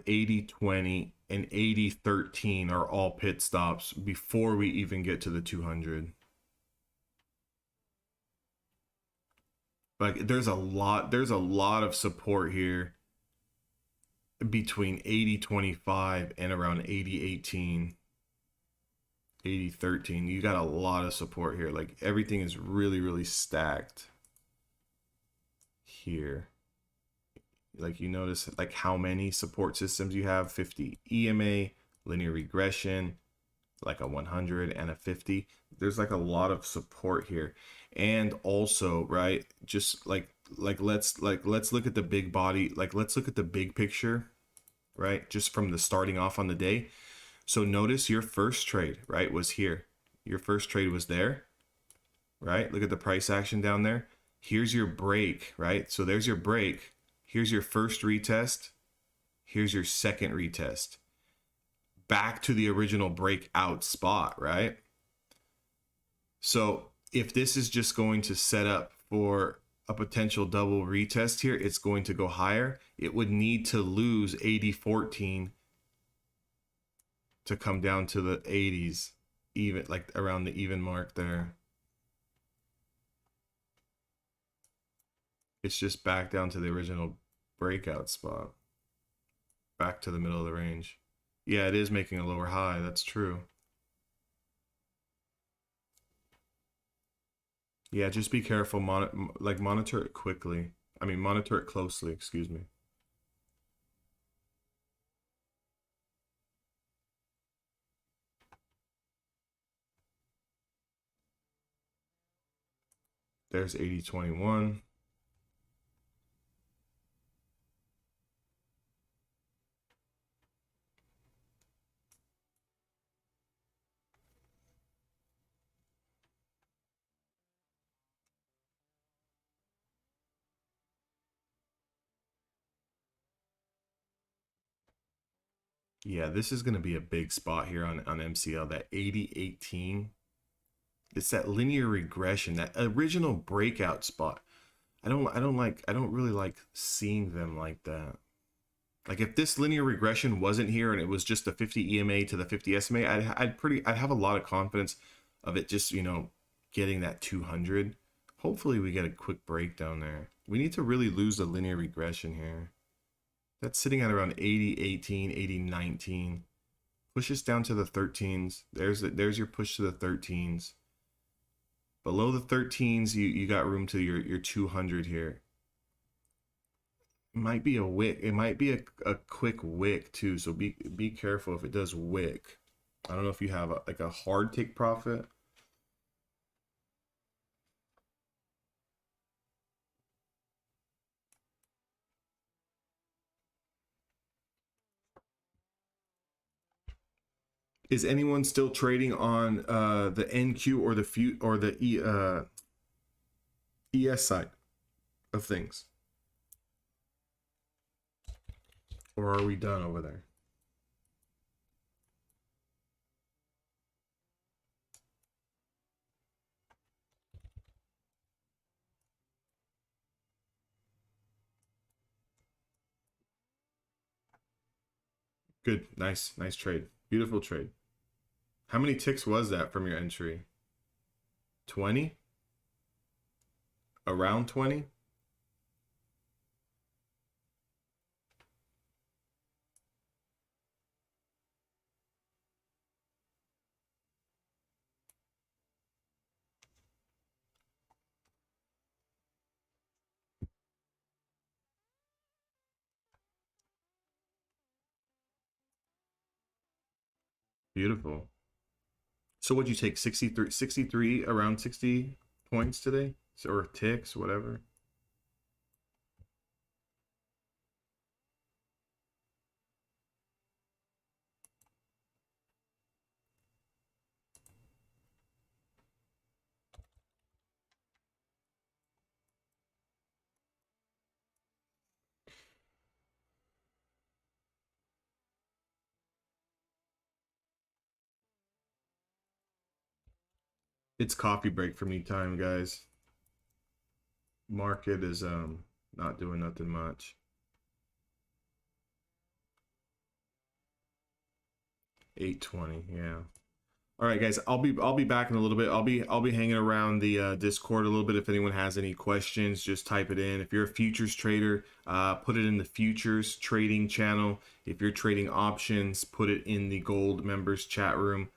80-20, and 80-13 are all pit stops before we even get to the 200. Like there's a lot of support here between 80-25 and around 80-18. 80-13. You got a lot of support here. Like everything is really stacked here. Like you notice like how many support systems you have. 50 EMA, linear regression, like a 100 and a 50. There's like a lot of support here. And also, right, just like let's look at the big body, like let's look at the big picture, right? Just from the starting off on the day. So notice your first trade, right, was here. Your first trade was there, right? Look at the price action down there. Here's your break, right? So there's your break. Here's your first retest. Here's your second retest. Back to the original breakout spot, right? So if this is just going to set up for a potential double retest here, it's going to go higher. It would need to lose 80.14 to come down to the 80s, even like around the even mark there. It's just back down to the original breakout spot, back to the middle of the range. Yeah, it is making a lower high. That's true. Yeah, just be careful. Monitor it quickly. I mean, monitor it closely. Excuse me. There's 80.21. Yeah, this is going to be a big spot here on MCL, that 80.18. It's that linear regression, that original breakout spot. I don't really like seeing them like that. Like if this linear regression wasn't here and it was just a 50 EMA to the 50 SMA, I'd have a lot of confidence of it just, you know, getting that 200. Hopefully we get a quick breakdown there. We need to really lose the linear regression here. That's sitting at around 80.18, 80.19. Push us down to the 13s. There's your push to the 13s. Below the 13s, you got room to your 200 here. It might be a wick. It might be a quick wick too. So be careful if it does wick. I don't know if you have like a hard take profit. Is anyone still trading on the NQ or the ES side of things? Or are we done over there? Good. Nice trade. Beautiful trade. How many ticks was that from your entry? 20? Around 20? Beautiful. So what'd you take? 63, around 60 points today? Or ticks, whatever. It's coffee break for me time, guys. Market is not doing nothing much. 820, yeah. All right, guys. I'll be back in a little bit. I'll be hanging around the Discord a little bit. If anyone has any questions, just type it in. If you're a futures trader, put it in the futures trading channel. If you're trading options, put it in the gold members chat room.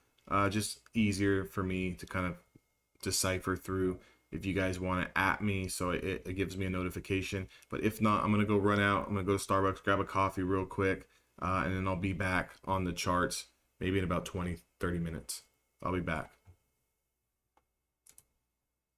Just easier for me to kind of decipher through if you guys want to at me, so it gives me a notification. But if not, I'm gonna go run out. I'm gonna go to Starbucks, grab a coffee real quick, and then I'll be back on the charts maybe in about 20-30 minutes. I'll be back.